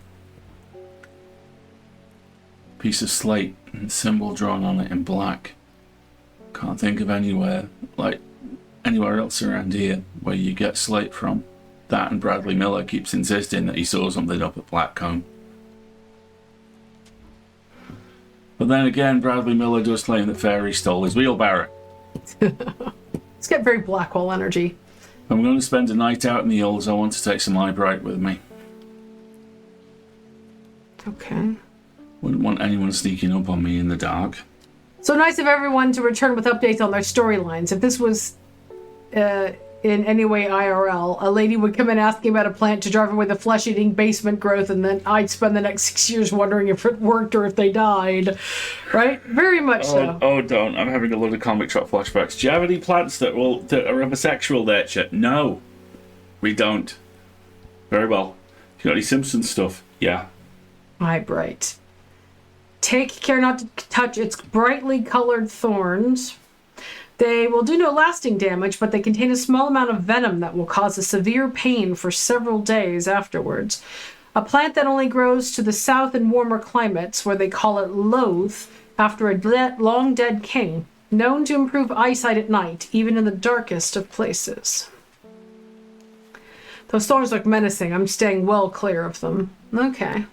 Speaker 2: Piece of slate and a symbol drawn on it in black. Can't think of anywhere else around here where you get slate from. That and Bradley Miller keeps insisting that he saw something up at Blackcomb. But then again, Bradley Miller does claim that fairies stole his wheelbarrow.
Speaker 1: It's got very Blackwall energy.
Speaker 2: If I'm going to spend a night out in the hills, I want to take some Eyebright with me.
Speaker 1: Okay.
Speaker 2: Wouldn't want anyone sneaking up on me in the dark.
Speaker 1: So nice of everyone to return with updates on their storylines. If this was in any way IRL, a lady would come in asking about a plant to drive away the flesh-eating basement growth, and then I'd spend the next 6 years wondering if it worked or if they died. Right? Very much so.
Speaker 2: Oh, don't. I'm having a lot of comic shop flashbacks. Do you have any plants that are of a sexual nature? No. We don't. Very well. You got any Simpsons stuff? Yeah.
Speaker 1: Eyebright. Take care not to touch its brightly colored thorns. They will do no lasting damage, but they contain a small amount of venom that will cause a severe pain for several days afterwards. A plant that only grows to the south in warmer climates, where they call it loath, after a long dead king, known to improve eyesight at night, even in the darkest of places. Those thorns look menacing. I'm staying well clear of them. Okay.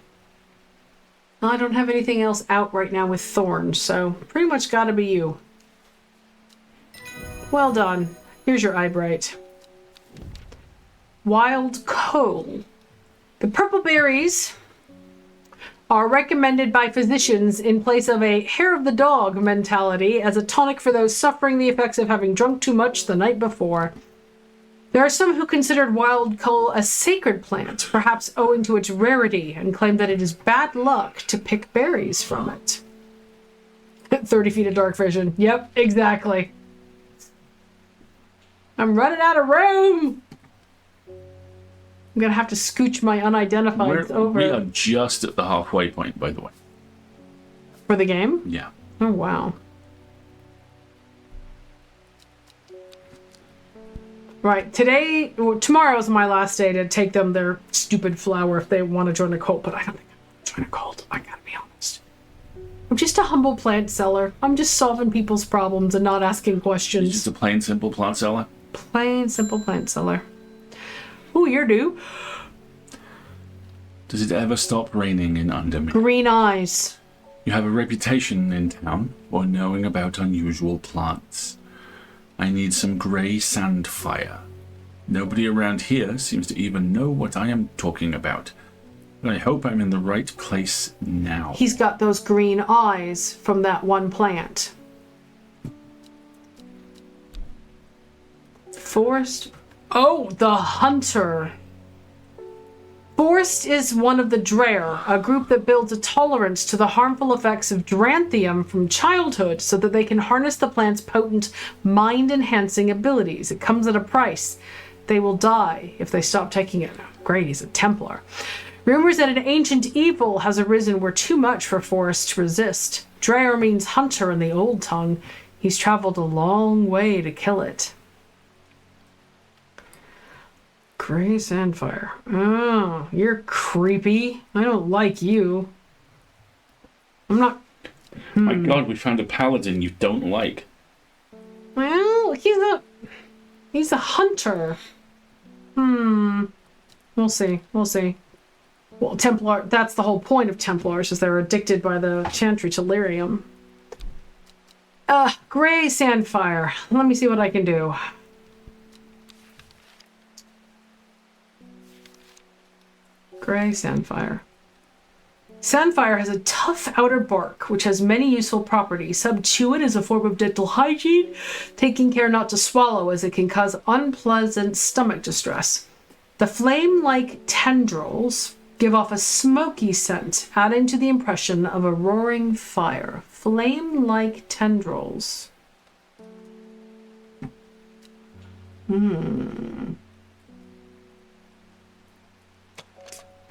Speaker 1: Well, I don't have anything else out right now with thorns, so pretty much gotta be you. Well done. Here's your Eyebright. Wild coal. The purple berries are recommended by physicians in place of a hair of the dog mentality as a tonic for those suffering the effects of having drunk too much the night before. There are some who considered wild coal a sacred plant, perhaps owing to its rarity, and claim that it is bad luck to pick berries from it. 30 feet of dark vision. Yep, exactly. I'm running out of room! I'm gonna have to scooch my unidentified over.
Speaker 2: We are just at the halfway point, by the way.
Speaker 1: For the game?
Speaker 2: Yeah.
Speaker 1: Oh, wow. Right. Tomorrow's my last day to take them their stupid flower if they want to join a cult, but I don't think I'm join a cult. I gotta be honest. I'm just a humble plant seller. I'm just solving people's problems and not asking
Speaker 2: You're
Speaker 1: questions.
Speaker 2: just a plain, simple plant seller.
Speaker 1: Plain, simple plant seller. Ooh, you're new.
Speaker 2: Does it ever stop raining in Undermere?
Speaker 1: Green eyes.
Speaker 2: You have a reputation in town for knowing about unusual plants. I need some grey sandfire. Nobody around here seems to even know what I am talking about. But I hope I'm in the right place now.
Speaker 1: He's got those green eyes from that one plant. Forest. Oh, the hunter. Forest is one of the Dreher, a group that builds a tolerance to the harmful effects of Dranthium from childhood so that they can harness the plant's potent mind-enhancing abilities. It comes at a price. They will die if they stop taking it. Great, he's a Templar. Rumors that an ancient evil has arisen were too much for Forest to resist. Dreher means hunter in the old tongue. He's traveled a long way to kill it. Gray Sandfire. Oh, you're creepy. I don't like you. I'm not...
Speaker 2: My god, we found a paladin you don't like.
Speaker 1: Well, he's a hunter. We'll see. We'll see. Well, Templar, that's the whole point of Templars, is they're addicted by the chantry Telerium. Gray Sandfire. Let me see what I can do. Gray Sandfire. Sandfire has a tough outer bark, which has many useful properties. Some chew it as a form of dental hygiene, taking care not to swallow as it can cause unpleasant stomach distress. The flame-like tendrils give off a smoky scent, adding to the impression of a roaring fire. Flame-like tendrils.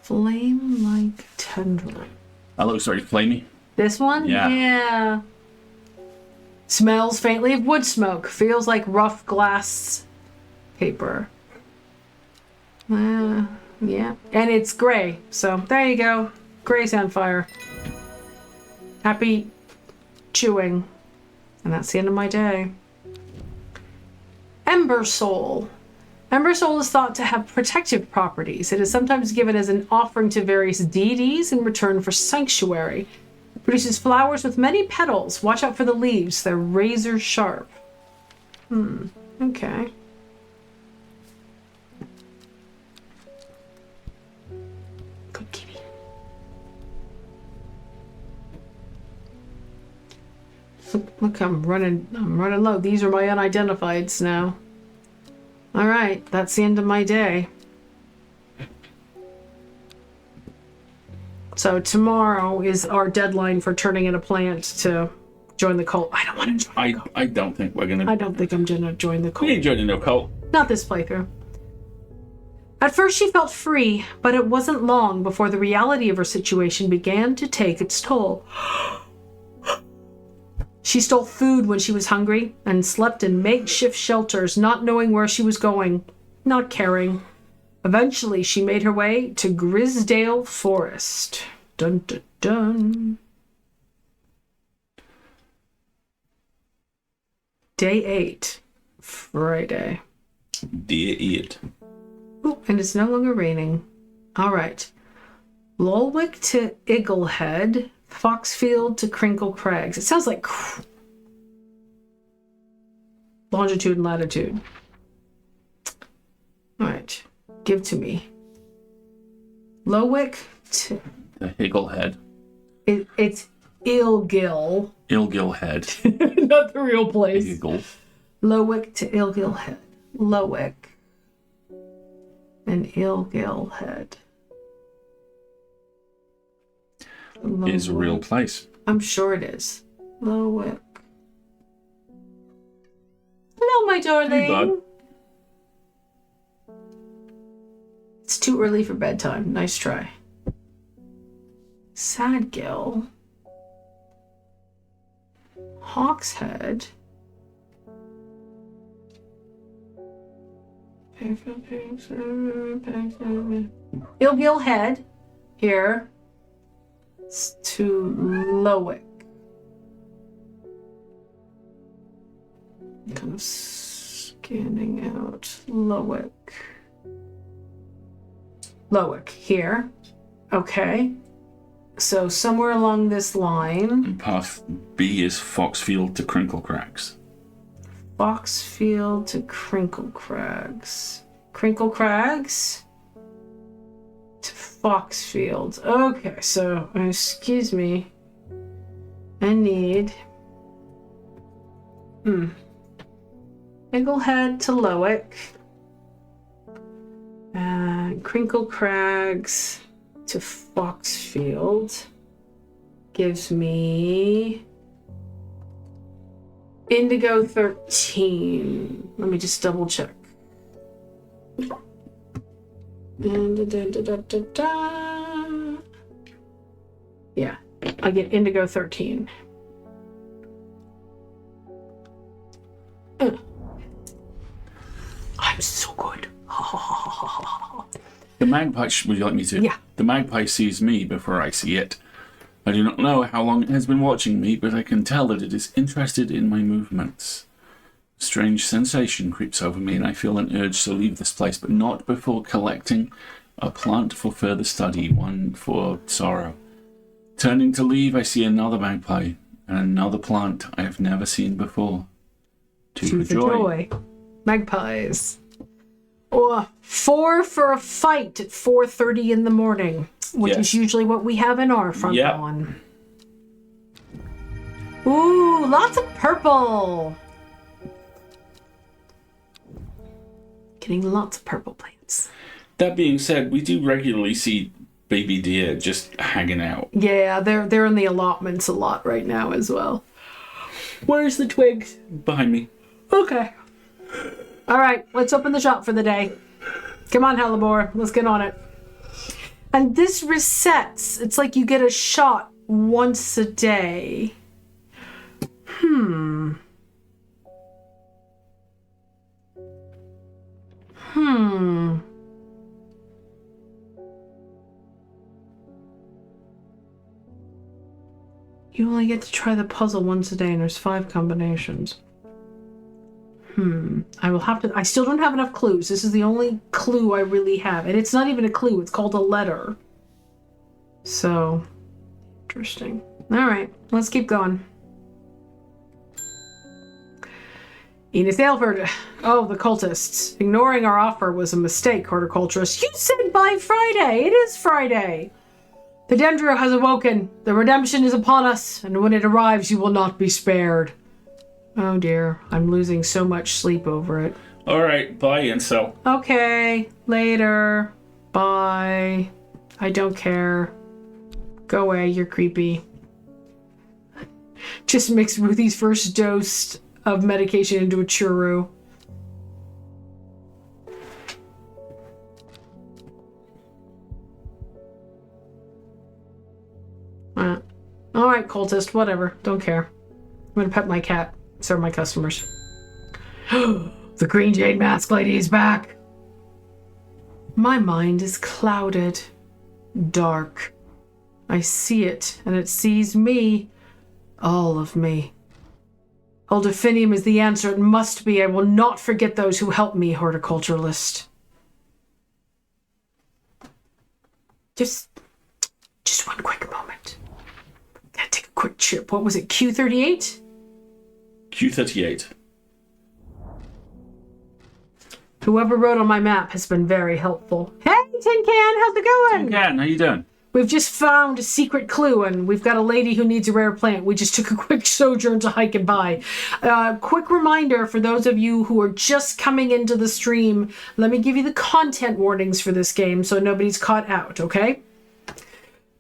Speaker 1: Flame-like tendril.
Speaker 2: That looks very flamey.
Speaker 1: This one?
Speaker 2: Yeah.
Speaker 1: Smells faintly of wood smoke. Feels like rough glass paper. Yeah. And it's gray. So there you go. Gray Sandfire. Happy chewing. And that's the end of my day. Ember Soul. Ember Soul is thought to have protective properties. It is sometimes given as an offering to various deities in return for sanctuary. It produces flowers with many petals. Watch out for the leaves. They're razor sharp. Okay. Good kitty. Look, I'm running low. These are my unidentifieds now. All right, that's the end of my day. So tomorrow is our deadline for turning in a plant to join the cult. I don't want to join the cult.
Speaker 2: I don't think we're gonna.
Speaker 1: I don't think I'm gonna join the cult.
Speaker 2: We ain't joining no cult.
Speaker 1: Not this playthrough. At first she felt free, but it wasn't long before the reality of her situation began to take its toll. She stole food when she was hungry and slept in makeshift shelters, not knowing where she was going, not caring. Eventually, she made her way to Grisdale Forest. Dun dun dun. Day 8, Friday.
Speaker 2: Day 8.
Speaker 1: Ooh, and it's no longer raining. All right. Lulwick to Eaglehead. Foxfield to Crinkle Crags. It sounds like longitude and latitude. All right. Give to me. Lulwick to...
Speaker 2: The Higglehead.
Speaker 1: It's Ilgil.
Speaker 2: Ilgilhead.
Speaker 1: Not the real place.
Speaker 2: Eagle.
Speaker 1: Lulwick to Ilgilhead. Lulwick. And Ilgilhead.
Speaker 2: Is a real place.
Speaker 1: I'm sure it is. Lulwick. Hello, my darling.
Speaker 2: Hey, bud.
Speaker 1: It's too early for bedtime. Nice try. Sadgill. Hawkshead. Ilgil Head here to Lowick. Kind of scanning out Lowick. Lowick here. Okay. So somewhere along this line.
Speaker 2: And path B is Foxfield to Crinkle Cracks.
Speaker 1: Foxfield to Crinkle Crags. Crinkle Crags to Foxfield. Okay, so excuse me. I need Eaglehead to Lowick. And Crinkle Crags to Foxfield gives me Indigo 13. Let me just double check. Yeah, I get Indigo 13. I'm so good.
Speaker 2: The magpie, would you like me to?
Speaker 1: Yeah.
Speaker 2: The magpie sees me before I see it. I do not know how long it has been watching me, but I can tell that it is interested in my movements. A strange sensation creeps over me, and I feel an urge to leave this place, but not before collecting a plant for further study, one for sorrow. Turning to leave, I see another magpie and another plant I have never seen before. Two for joy.
Speaker 1: Magpies. Or 4 for a fight at 4:30 in the morning, which is usually what we have in our front lawn. Ooh, lots of purple. Getting lots of purple plants.
Speaker 2: That being said, we do regularly see baby deer just hanging out.
Speaker 1: Yeah, they're in the allotments a lot right now as well. Where's the twigs?
Speaker 2: Behind me.
Speaker 1: Okay. All right, let's open the shop for the day. Come on, Hellebore, let's get on it. And this resets. It's like you get a shot once a day. You only get to try the puzzle once a day, and there's 5 combinations. I will have to... I still don't have enough clues. This is the only clue I really have. And it's not even a clue. It's called a letter. So, interesting. All right, let's keep going. Enos Aylford. Oh, the cultists. Ignoring our offer was a mistake, horticulturist. You said by Friday. It is Friday. The Dendro has awoken. The redemption is upon us. And when it arrives, you will not be spared. Oh dear, I'm losing so much sleep over it.
Speaker 2: Alright, bye, Incel.
Speaker 1: Okay, later. Bye. I don't care. Go away, you're creepy. Just mix Ruthie's first dose of medication into a churro. Alright, cultist, whatever. Don't care. I'm gonna pet my cat. Serve my customers. The Green Jade Mask Lady is back. My mind is clouded. Dark. I see it, and it sees me. All of me. Oldifinium is the answer. It must be. I will not forget those who helped me, horticulturalist. Just one quick moment. Gotta take a quick chip. What was it, Q38?
Speaker 2: Q38.
Speaker 1: Whoever wrote on my map has been very helpful. Hey, Tin Can, how's it going?
Speaker 2: Tin Can, how you doing?
Speaker 1: We've just found a secret clue, and we've got a lady who needs a rare plant. We just took a quick sojourn to hike and buy. Quick reminder for those of you who are just coming into the stream, let me give you the content warnings for this game so nobody's caught out, okay?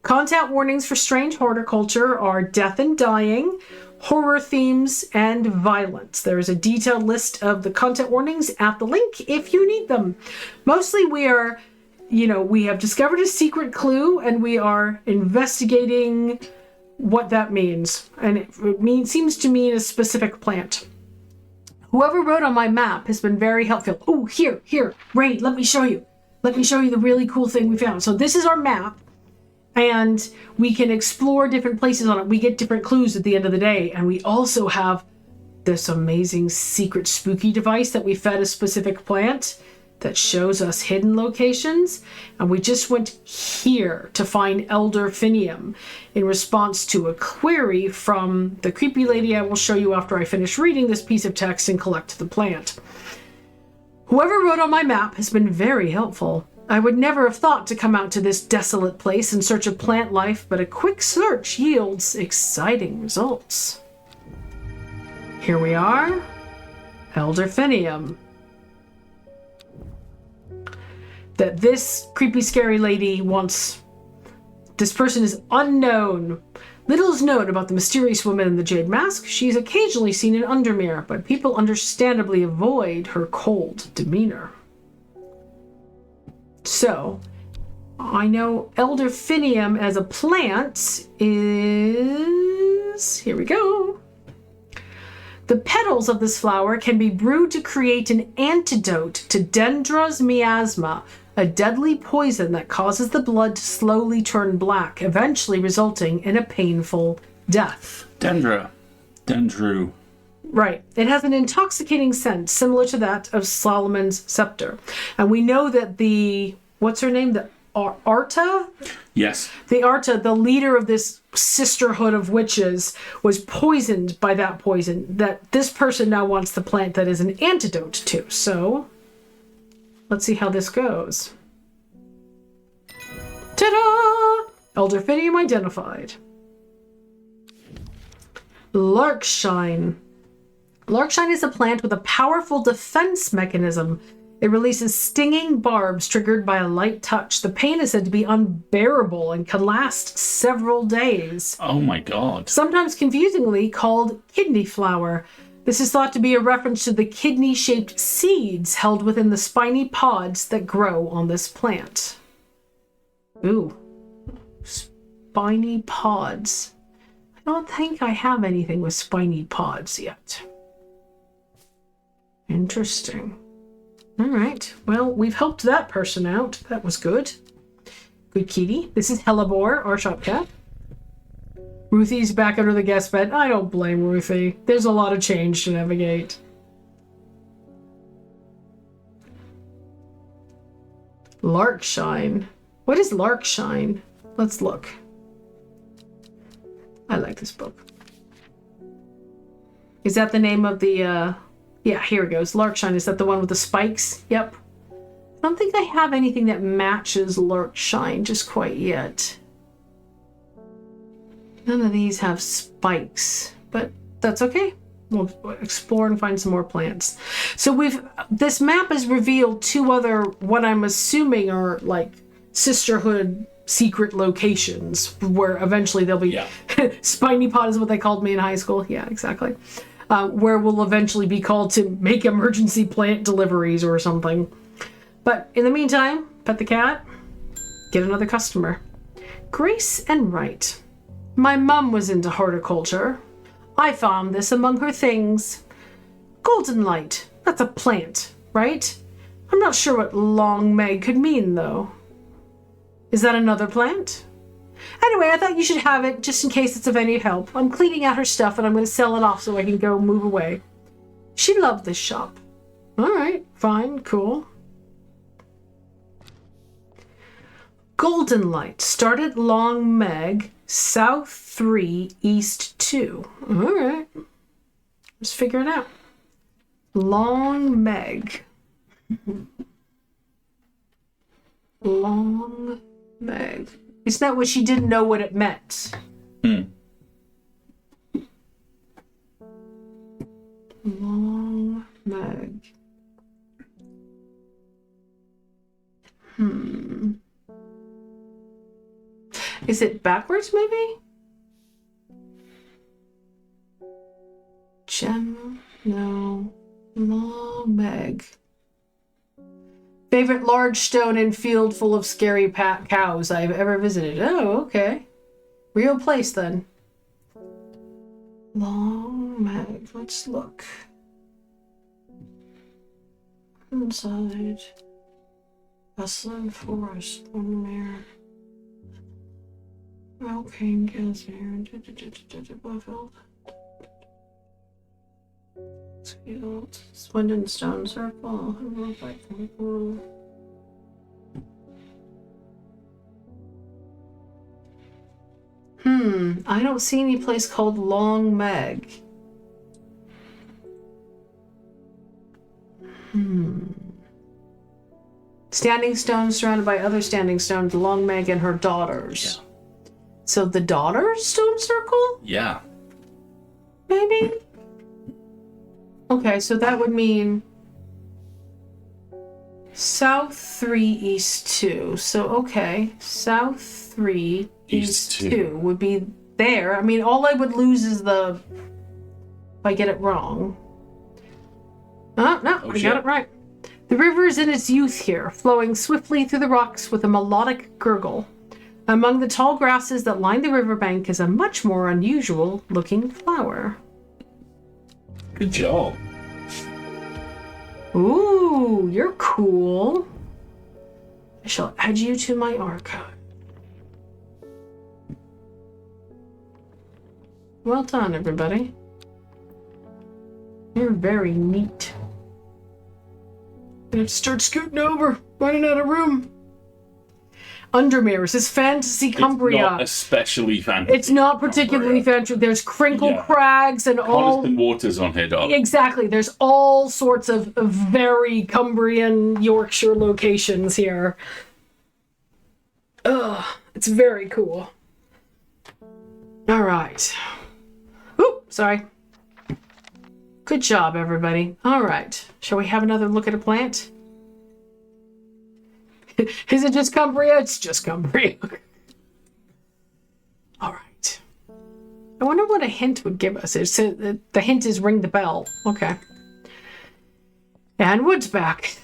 Speaker 1: Content warnings for Strange Horticulture are death and dying, horror themes, and violence. There is a detailed list of the content warnings at the link if you need them. Mostly we are, we have discovered a secret clue and we are investigating what that means. And it seems to mean a specific plant. Whoever wrote on my map has been very helpful. Oh, here, Ray, let me show you. Let me show you the really cool thing we found. So this is our map, and we can explore different places on it. We get different clues at the end of the day, and we also have this amazing secret spooky device that we fed a specific plant that shows us hidden locations. And we just went here to find Elder Finium in response to a query from the creepy lady I will show you after I finish reading this piece of text and collect the plant. Whoever wrote on my map has been very helpful. I would never have thought to come out to this desolate place in search of plant life, but a quick search yields exciting results. Here we are, Elder Finium. That this creepy, scary lady wants. This person is unknown. Little is known about the mysterious woman in the jade mask. She is occasionally seen in Undermere, but people understandably avoid her cold demeanor. So, I know Elder Finium as a plant is... Here we go. The petals of this flower can be brewed to create an antidote to Dendra's miasma, a deadly poison that causes the blood to slowly turn black, eventually resulting in a painful death.
Speaker 2: Dendru.
Speaker 1: Right. It has an intoxicating scent similar to that of Solomon's scepter. And we know that what's her name? The Arta?
Speaker 2: Yes.
Speaker 1: The Arta, the leader of this sisterhood of witches, was poisoned by that poison that this person now wants the plant that is an antidote to. So, let's see how this goes. Ta-da! Elder Finium identified. Larkshine. Larkshine is a plant with a powerful defense mechanism. It releases stinging barbs triggered by a light touch. The pain is said to be unbearable and can last several days.
Speaker 2: Oh my god.
Speaker 1: Sometimes confusingly called kidney flower. This is thought to be a reference to the kidney-shaped seeds held within the spiny pods that grow on this plant. Ooh. Spiny pods. I don't think I have anything with spiny pods yet. Interesting. All right. Well, we've helped that person out. That was good. Good kitty. This is Hellebore, our shop cat. Ruthie's back under the guest bed. I don't blame Ruthie. There's a lot of change to navigate. Larkshine. What is Larkshine? Let's look. I like this book. Is that the name of the, Yeah, here it goes. Larkshine. Is that the one with the spikes? Yep. I don't think I have anything that matches Larkshine just quite yet. None of these have spikes, but that's okay. We'll explore and find some more plants. So this map has revealed two other, what I'm assuming are like sisterhood secret locations where eventually there'll be spiny pot is what they called me in high school. Yeah, exactly. Where we'll eventually be called to make emergency plant deliveries or something. But in the meantime, pet the cat, get another customer. Grace and Wright. My mum was into horticulture. I found this among her things. Golden light. That's a plant, right? I'm not sure what long Meg could mean, though. Is that another plant? Anyway, I thought you should have it just in case it's of any help. I'm cleaning out her stuff and I'm going to sell it off so I can go move away. She loved this shop. All right, fine, cool. Golden light. Start at Long Meg, South 3, East 2. All right. Let's figure it out. Long Meg. Long Meg. Isn't that what she didn't know what it meant? Long Meg. Is it backwards, maybe? Gem? No. Long Meg. Favorite large stone and field full of scary cows I've ever visited. Oh, okay. Real place, then. Long Meg. Let's look. Inside. Bustling forest. Windermere. Viking is here. Buffalo. Swindon Stone Circle. I don't see any place called Long Meg. Standing stones surrounded by other standing stones, Long Meg and her daughters.
Speaker 2: Yeah.
Speaker 1: So the daughters stone circle?
Speaker 2: Yeah.
Speaker 1: Maybe? Okay, so that would mean South 3, East 2. So, okay, South 3, East 2 would be there. I mean, all I would lose is if I get it wrong. No, I got it right. The river is in its youth here, flowing swiftly through the rocks with a melodic gurgle. Among the tall grasses that line the riverbank is a much more unusual looking flower.
Speaker 2: Good job.
Speaker 1: Ooh, you're cool. I shall add you to my archive. Well done, everybody. You're very neat. I'm gonna start scooting over, running out of room. Undermere is fantasy Cumbria.
Speaker 2: It's not especially fantasy.
Speaker 1: It's not particularly fantasy. There's crinkle crags and
Speaker 2: Coniston waters on here, darling.
Speaker 1: Exactly. There's all sorts of very Cumbrian Yorkshire locations here. It's very cool. All right. Oop, sorry. Good job, everybody. All right. Shall we have another look at a plant? Is it just Cumbria? It's just Cumbria. All right. I wonder what a hint would give us. The hint is ring the bell. Okay. And Wood's back.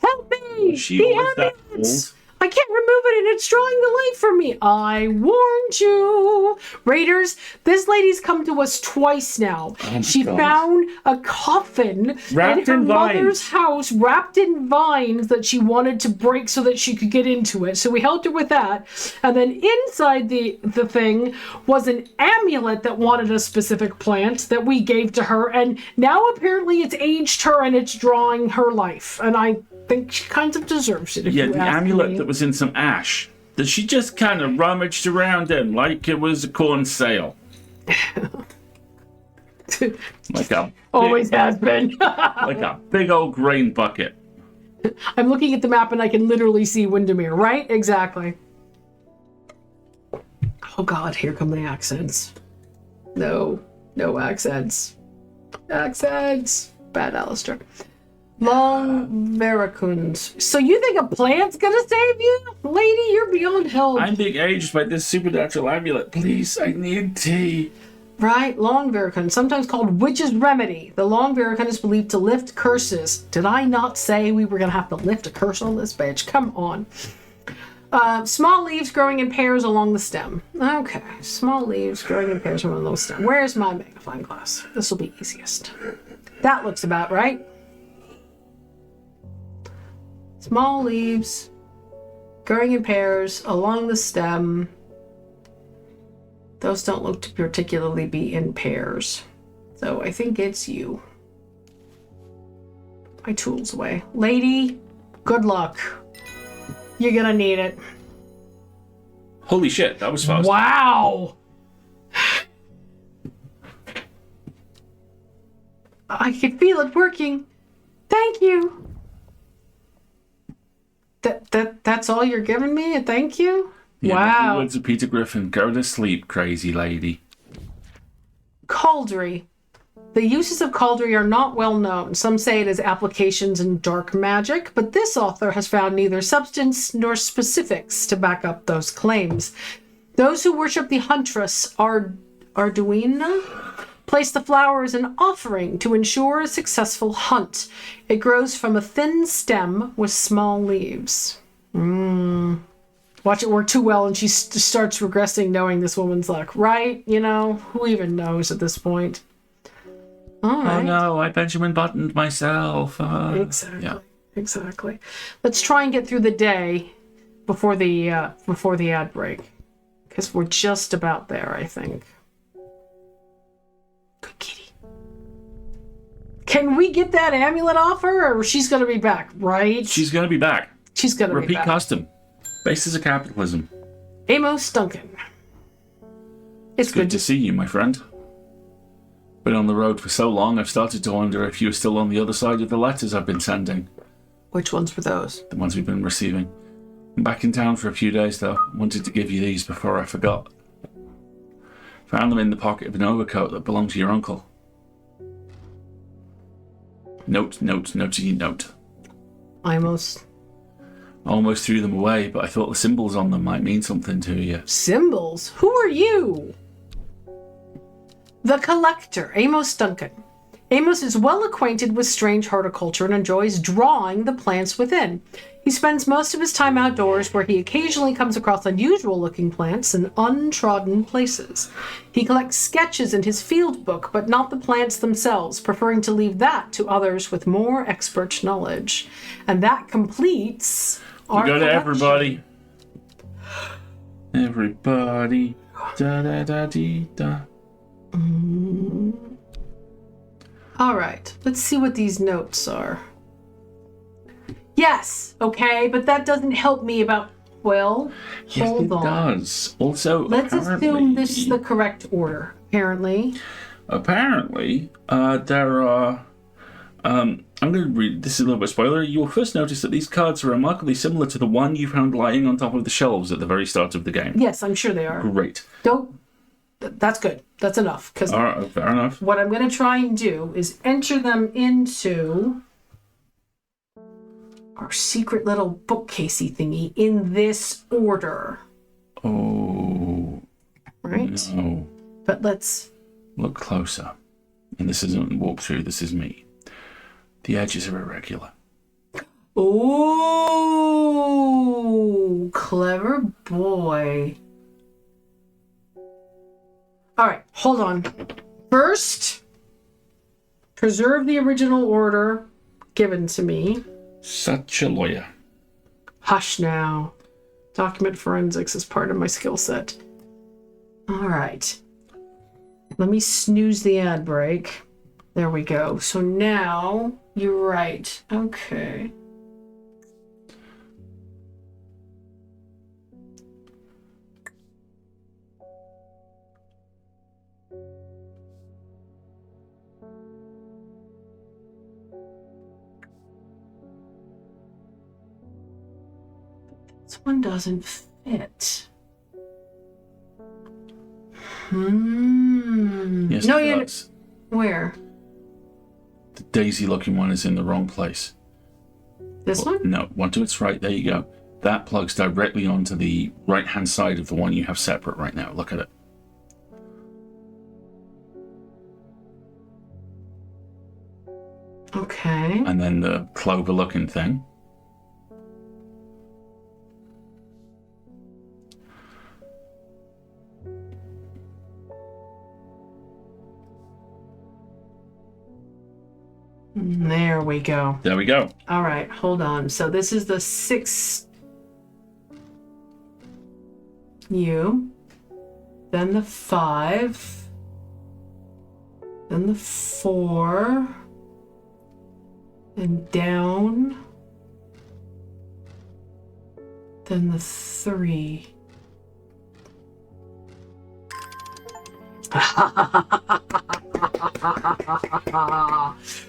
Speaker 1: Help me!
Speaker 2: She always that
Speaker 1: ambulance! I can't remove it and it's drawing the light from me. I warned you. Raiders, this lady's come to us twice now. She found a coffin
Speaker 2: wrapped
Speaker 1: in her
Speaker 2: in
Speaker 1: mother's
Speaker 2: vines.
Speaker 1: house, wrapped in vines that she wanted to break so that she could get into it. So we helped her with that. And then inside the thing was an amulet that wanted a specific plant that we gave to her. And now apparently it's aged her and it's drawing her life. And I think she kind of deserves it. If
Speaker 2: Yeah,
Speaker 1: you
Speaker 2: the
Speaker 1: ask
Speaker 2: amulet
Speaker 1: me.
Speaker 2: that was in some ash that she just kind of rummaged around in like it was a corn sale. Like a
Speaker 1: Always has been.
Speaker 2: like a big old grain bucket.
Speaker 1: I'm looking at the map and I can literally see Windermere, right? Exactly. Oh God, here come the accents. No accents. Accents. Bad Alistair. Long Veracunds. So you think a plant's gonna save you? Lady, you're beyond help.
Speaker 2: I'm being aged by this supernatural amulet. Please, I need tea.
Speaker 1: Right, Long Veracund, sometimes called Witch's Remedy. The Long Veracund is believed to lift curses. Did I not say we were gonna have to lift a curse on this bitch? Come on. Small leaves growing in pairs along the stem. Okay, small leaves growing in pairs along the stem. Where's my magnifying glass? This will be easiest. That looks about right. Small leaves growing in pairs along the stem. Those don't look to particularly be in pairs. So I think it's you. My tool's away. Lady, good luck. You're gonna need it.
Speaker 2: Holy shit, that was fast.
Speaker 1: Wow! I can feel it working. Thank you. That's all you're giving me? A thank you?
Speaker 2: Yeah,
Speaker 1: Wow.
Speaker 2: the words of Peter Griffin. Go to sleep, crazy lady.
Speaker 1: Cauldry. The uses of cauldry are not well known. Some say it has applications in dark magic, but this author has found neither substance nor specifics to back up those claims. Those who worship the huntress Arduina place the flower as an offering to ensure a successful hunt. It grows from a thin stem with small leaves. Watch it work too well and she starts regressing knowing this woman's luck, right? You know, who even knows at this point? All right.
Speaker 2: Oh no, I Benjamin buttoned myself.
Speaker 1: Exactly.
Speaker 2: Yeah.
Speaker 1: Exactly. Let's try and get through the day before the ad break, because we're just about there, I think. Good kitty. Can we get that amulet off her, or she's gonna be back, right?
Speaker 2: She's going to be back.
Speaker 1: She's gonna be
Speaker 2: Repeat
Speaker 1: back.
Speaker 2: custom. Basis of capitalism.
Speaker 1: Amos Duncan. It's
Speaker 2: Good to see you, my friend. Been on the road for so long, I've started to wonder if you were still on the other side of the letters I've been sending.
Speaker 1: Which ones were those?
Speaker 2: The ones we've been receiving. I'm back in town for a few days, though. Wanted to give you these before I forgot. Found them in the pocket of an overcoat that belonged to your uncle. Note.
Speaker 1: I
Speaker 2: Almost threw them away, but I thought the symbols on them might mean something to you.
Speaker 1: Symbols? Who are you? The Collector, Amos Duncan. Amos is well acquainted with strange horticulture and enjoys drawing the plants within. He spends most of his time outdoors, where he occasionally comes across unusual-looking plants in untrodden places. He collects sketches in his field book, but not the plants themselves, preferring to leave that to others with more expert knowledge. And that completes our
Speaker 2: We go to
Speaker 1: collection.
Speaker 2: everybody. Everybody. Da-da-da-dee-da.
Speaker 1: All right, let's see what these notes are. Yes, okay, but that doesn't help me about, well,
Speaker 2: Yes,
Speaker 1: hold
Speaker 2: it
Speaker 1: on.
Speaker 2: does. Also,
Speaker 1: Let's assume this is the correct order, apparently.
Speaker 2: Apparently, there are. I'm going to read. This is a little bit spoiler. You will first notice that these cards are remarkably similar to the one you found lying on top of the shelves at the very start of the game.
Speaker 1: Yes, I'm sure they are.
Speaker 2: Great.
Speaker 1: That's good. That's enough. Because
Speaker 2: All right, fair enough.
Speaker 1: what I'm going to try and do is enter them into our secret little bookcasey thingy in this order.
Speaker 2: Oh.
Speaker 1: Right?
Speaker 2: No.
Speaker 1: But let's...
Speaker 2: Look closer. And this isn't walkthrough. This is me. The edges are irregular.
Speaker 1: Ooh, clever boy. All right, hold on. First, preserve the original order given to me.
Speaker 2: Such a lawyer.
Speaker 1: Hush now. Document forensics is part of my skill set. All right. Let me snooze the ad break. There we go. So now, you're right. Okay. This one doesn't fit.
Speaker 2: Yes,
Speaker 1: No,
Speaker 2: it does.
Speaker 1: Where?
Speaker 2: The daisy-looking one is in the wrong place.
Speaker 1: This one?
Speaker 2: No, one to its right. There you go. That plugs directly onto the right-hand side of the one you have separate right now. Look at it.
Speaker 1: Okay.
Speaker 2: And then the clover-looking thing.
Speaker 1: There we go.
Speaker 2: There we go.
Speaker 1: All right, hold on. So this is the 6 U, then the 5, then the 4, and down, then the 3.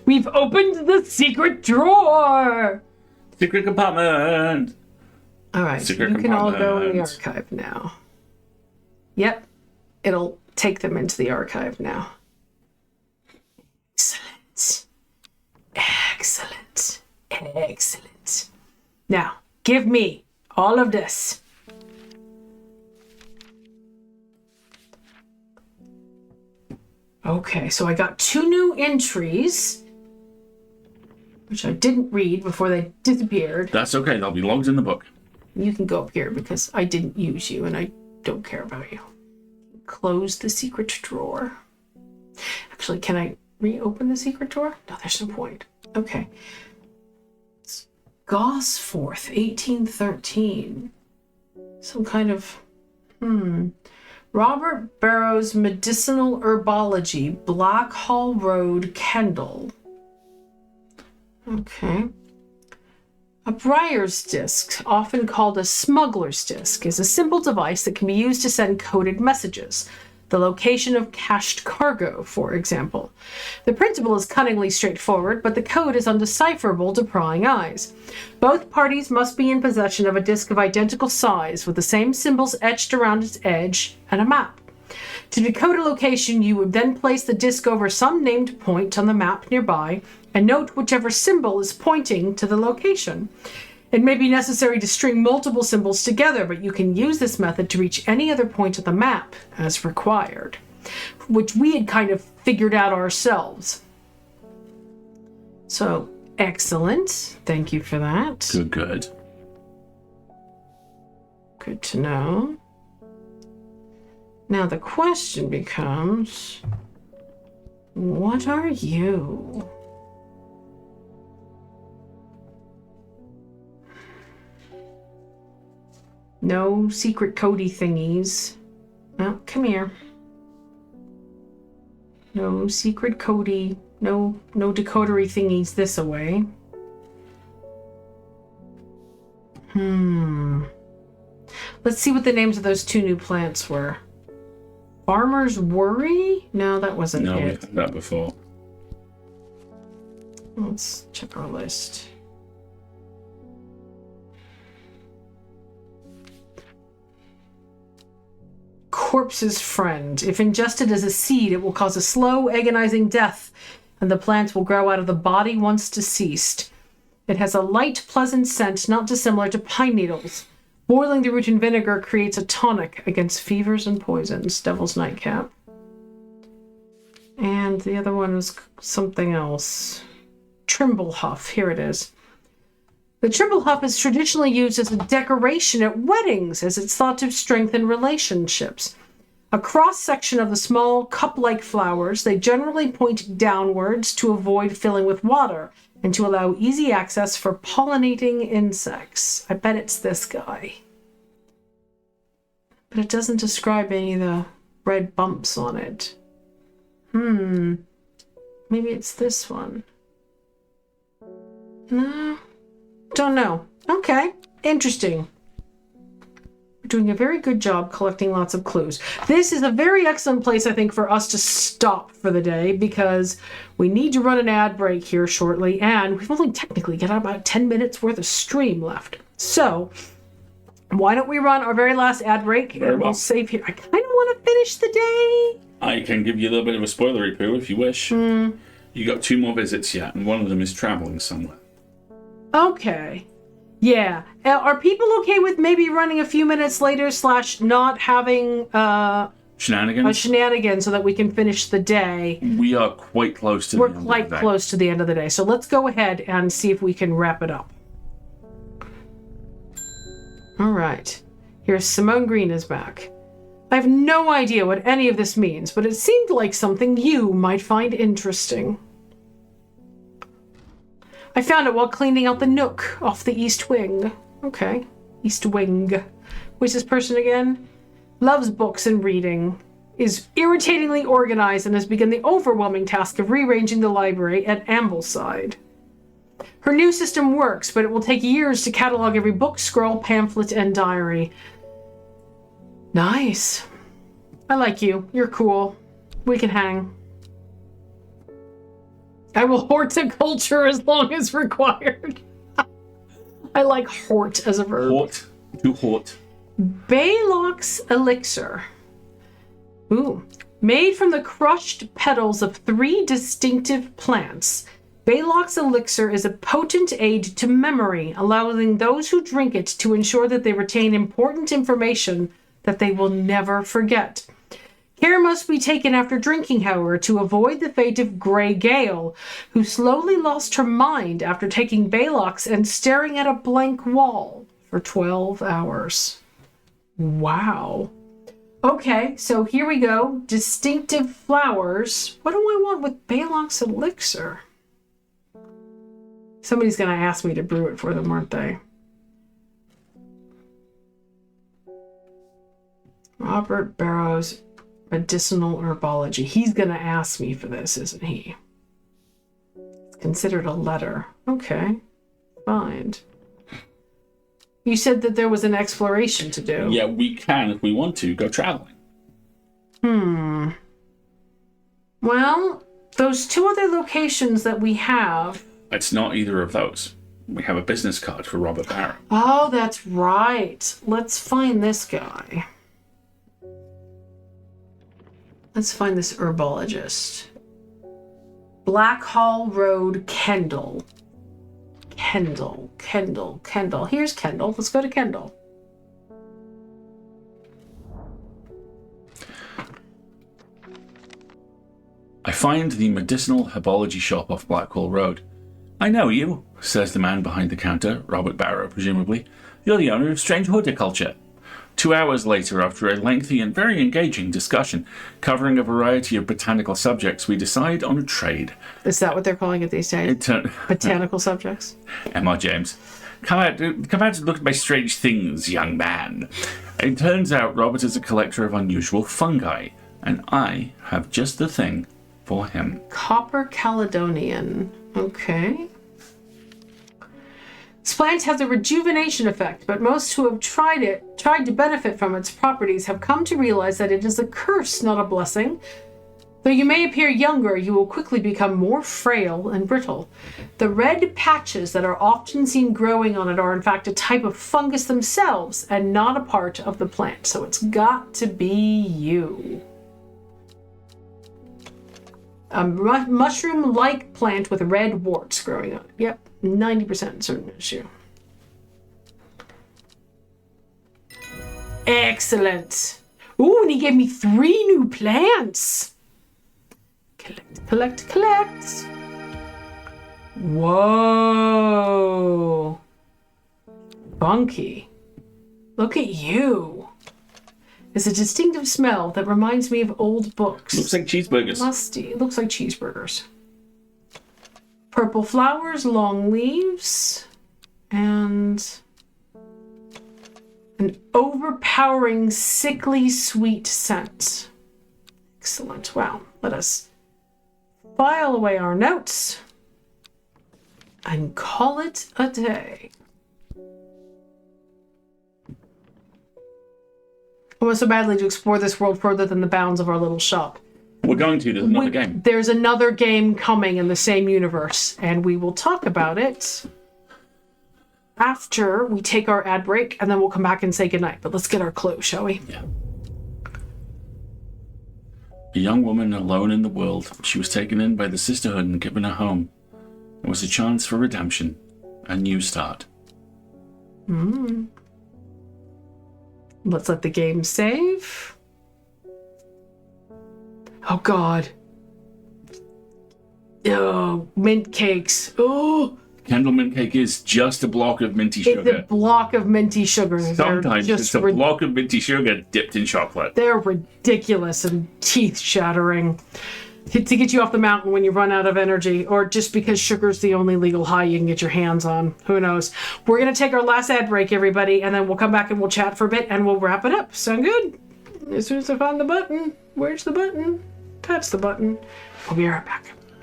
Speaker 1: We've opened the secret drawer.
Speaker 2: Secret compartment.
Speaker 1: All right,
Speaker 2: Secret
Speaker 1: you can all go in the
Speaker 2: compartment.
Speaker 1: archive now. Yep, it'll take them into the archive now. Excellent. Excellent. Excellent. Now, give me all of this. Okay, so I got 2 new entries, which I didn't read before they disappeared.
Speaker 2: That's okay. They'll be logged in the book.
Speaker 1: You can go up here because I didn't use you and I don't care about you. Close the secret drawer. Actually, can I reopen the secret door? No, there's no point. Okay. It's Gosforth, 1813. Some kind of... Robert Barrow's Medicinal Herbology, Blackhall Road, Kendall. Okay. A Briar's disc, often called a smuggler's disc, is a simple device that can be used to send coded messages. The location of cached cargo, for example. The principle is cunningly straightforward, but the code is undecipherable to prying eyes. Both parties must be in possession of a disc of identical size, with the same symbols etched around its edge, and a map. To decode a location, you would then place the disc over some named point on the map nearby, and note whichever symbol is pointing to the location. It may be necessary to string multiple symbols together, but you can use this method to reach any other point of the map as required, which we had kind of figured out ourselves. So, excellent. Thank you for that.
Speaker 2: Good.
Speaker 1: Good to know. Now the question becomes, what are you? No secret codey thingies. Oh, come here. No secret codey, no decodery thingies this away. Let's see what the names of those 2 new plants were. Farmer's Worry? No, that wasn't
Speaker 2: No,
Speaker 1: it.
Speaker 2: we've had that before.
Speaker 1: Let's check our list. Corpse's Friend. If ingested as a seed, it will cause a slow, agonizing death, and the plant will grow out of the body once deceased. It has a light, pleasant scent not dissimilar to pine needles. Boiling the root in vinegar creates a tonic against fevers and poisons. Devil's Nightcap. And the other one was something else. Trimblehuff. Here it is. The trimblehuff is traditionally used as a decoration at weddings, as it's thought to strengthen relationships. A cross-section of the small cup-like flowers, they generally point downwards to avoid filling with water and to allow easy access for pollinating insects. I bet it's this guy. But it doesn't describe any of the red bumps on it. Maybe it's this one. No. Don't know. Okay. Interesting. We're doing a very good job collecting lots of clues. This is a very excellent place, I think, for us to stop for the day, because we need to run an ad break here shortly, and we've only technically got about 10 minutes worth of stream left. So, why don't we run our very last ad break, and we'll save here. I kind of want to finish the day.
Speaker 2: I can give you a little bit of a spoilery poo if you wish. You got 2 more visits yet, and one of them is traveling somewhere.
Speaker 1: Okay. Yeah. Are people okay with maybe running a few minutes later / not having
Speaker 2: Shenanigans?
Speaker 1: a shenanigan so that we can finish the day?
Speaker 2: We are quite close to the end of the day.
Speaker 1: We're quite close to the end of the day. So let's go ahead and see if we can wrap it up. All right. Here's Simone Green is back. I have no idea what any of this means, but it seemed like something you might find interesting. I found it while cleaning out the nook off the east wing. Okay. East wing. Who's this person again? Loves books and reading. Is irritatingly organized and has begun the overwhelming task of rearranging the library at Ambleside. Her new system works, but it will take years to catalog every book, scroll, pamphlet, and diary. Nice. I like you. You're cool. We can hang. I will horticulture as long as required. I like hort as a verb.
Speaker 2: Hort. To hort.
Speaker 1: Baylock's Elixir. Ooh. Made from the crushed petals of 3 distinctive plants, Baylock's Elixir is a potent aid to memory, allowing those who drink it to ensure that they retain important information that they will never forget. Care must be taken after drinking, however, to avoid the fate of Grey Gale, who slowly lost her mind after taking Baylock's and staring at a blank wall for 12 hours. Wow. Okay, so here we go. Distinctive flowers. What do I want with Balon's elixir? Somebody's going to ask me to brew it for them, aren't they? Robert Barrow's medicinal herbology. He's going to ask me for this, isn't he? It's considered a letter. Okay, fine. You said that there was an exploration to do.
Speaker 2: Yeah, we can, if we want to, go traveling.
Speaker 1: Well, those two other locations that we have...
Speaker 2: It's not either of those. We have a business card for Robert Barrow.
Speaker 1: Oh, that's right. Let's find this guy. Let's find this herbologist. Blackhall Road, Kendall. Kendall. Here's Kendall. Let's go to Kendall.
Speaker 2: I find the medicinal herbology shop off Blackhall Road. I know you, says the man behind the counter, Robert Barrow, presumably. You're the owner of Strange Horticulture. 2 hours later, after a lengthy and very engaging discussion covering a variety of botanical subjects, we decide on a trade.
Speaker 1: Is that what they're calling it these days? Botanical subjects?
Speaker 2: M.R. James. Come out and look at my strange things, young man. It turns out Robert is a collector of unusual fungi, and I have just the thing for him.
Speaker 1: Copper Caledonian. Okay. This plant has a rejuvenation effect, but most who have tried to benefit from its properties, have come to realize that it is a curse, not a blessing. Though you may appear younger, you will quickly become more frail and brittle. The red patches that are often seen growing on it are in fact a type of fungus themselves and not a part of the plant. So it's got to be you. A mushroom-like plant with red warts growing on it. Yep, 90% certain issue. Excellent. Ooh, and he gave me 3 new plants. Collect. Whoa. Funky. Look at you. There's a distinctive smell that reminds me of old books.
Speaker 2: Looks like cheeseburgers.
Speaker 1: Musty. It looks like cheeseburgers. Purple flowers, long leaves, and an overpowering, sickly sweet scent. Excellent. Wow. Let us file away our notes and call it a day. I want so badly to explore this world further than the bounds of our little shop.
Speaker 2: We're going to. There's another game.
Speaker 1: There's another game coming in the same universe, and we will talk about it after we take our ad break, and then we'll come back and say goodnight. But let's get our clue, shall we?
Speaker 2: Yeah. A young woman alone in the world, she was taken in by the sisterhood and given a home. It was a chance for redemption, a new start.
Speaker 1: Let's let the game save. Oh, God. Oh, mint cakes. Oh.
Speaker 2: Kendall mint cake is just a block of minty sugar.
Speaker 1: It's a block of minty sugar.
Speaker 2: Sometimes it's a block of minty sugar dipped in chocolate.
Speaker 1: They're ridiculous and teeth-shattering. To get you off the mountain when you run out of energy, or just because sugar's the only legal high you can get your hands on. Who knows? We're going to take our last ad break, everybody, and then we'll come back and we'll chat for a bit, and we'll wrap it up. Sound good? As soon as I find the button. Where's the button? That's the button. We'll be right back.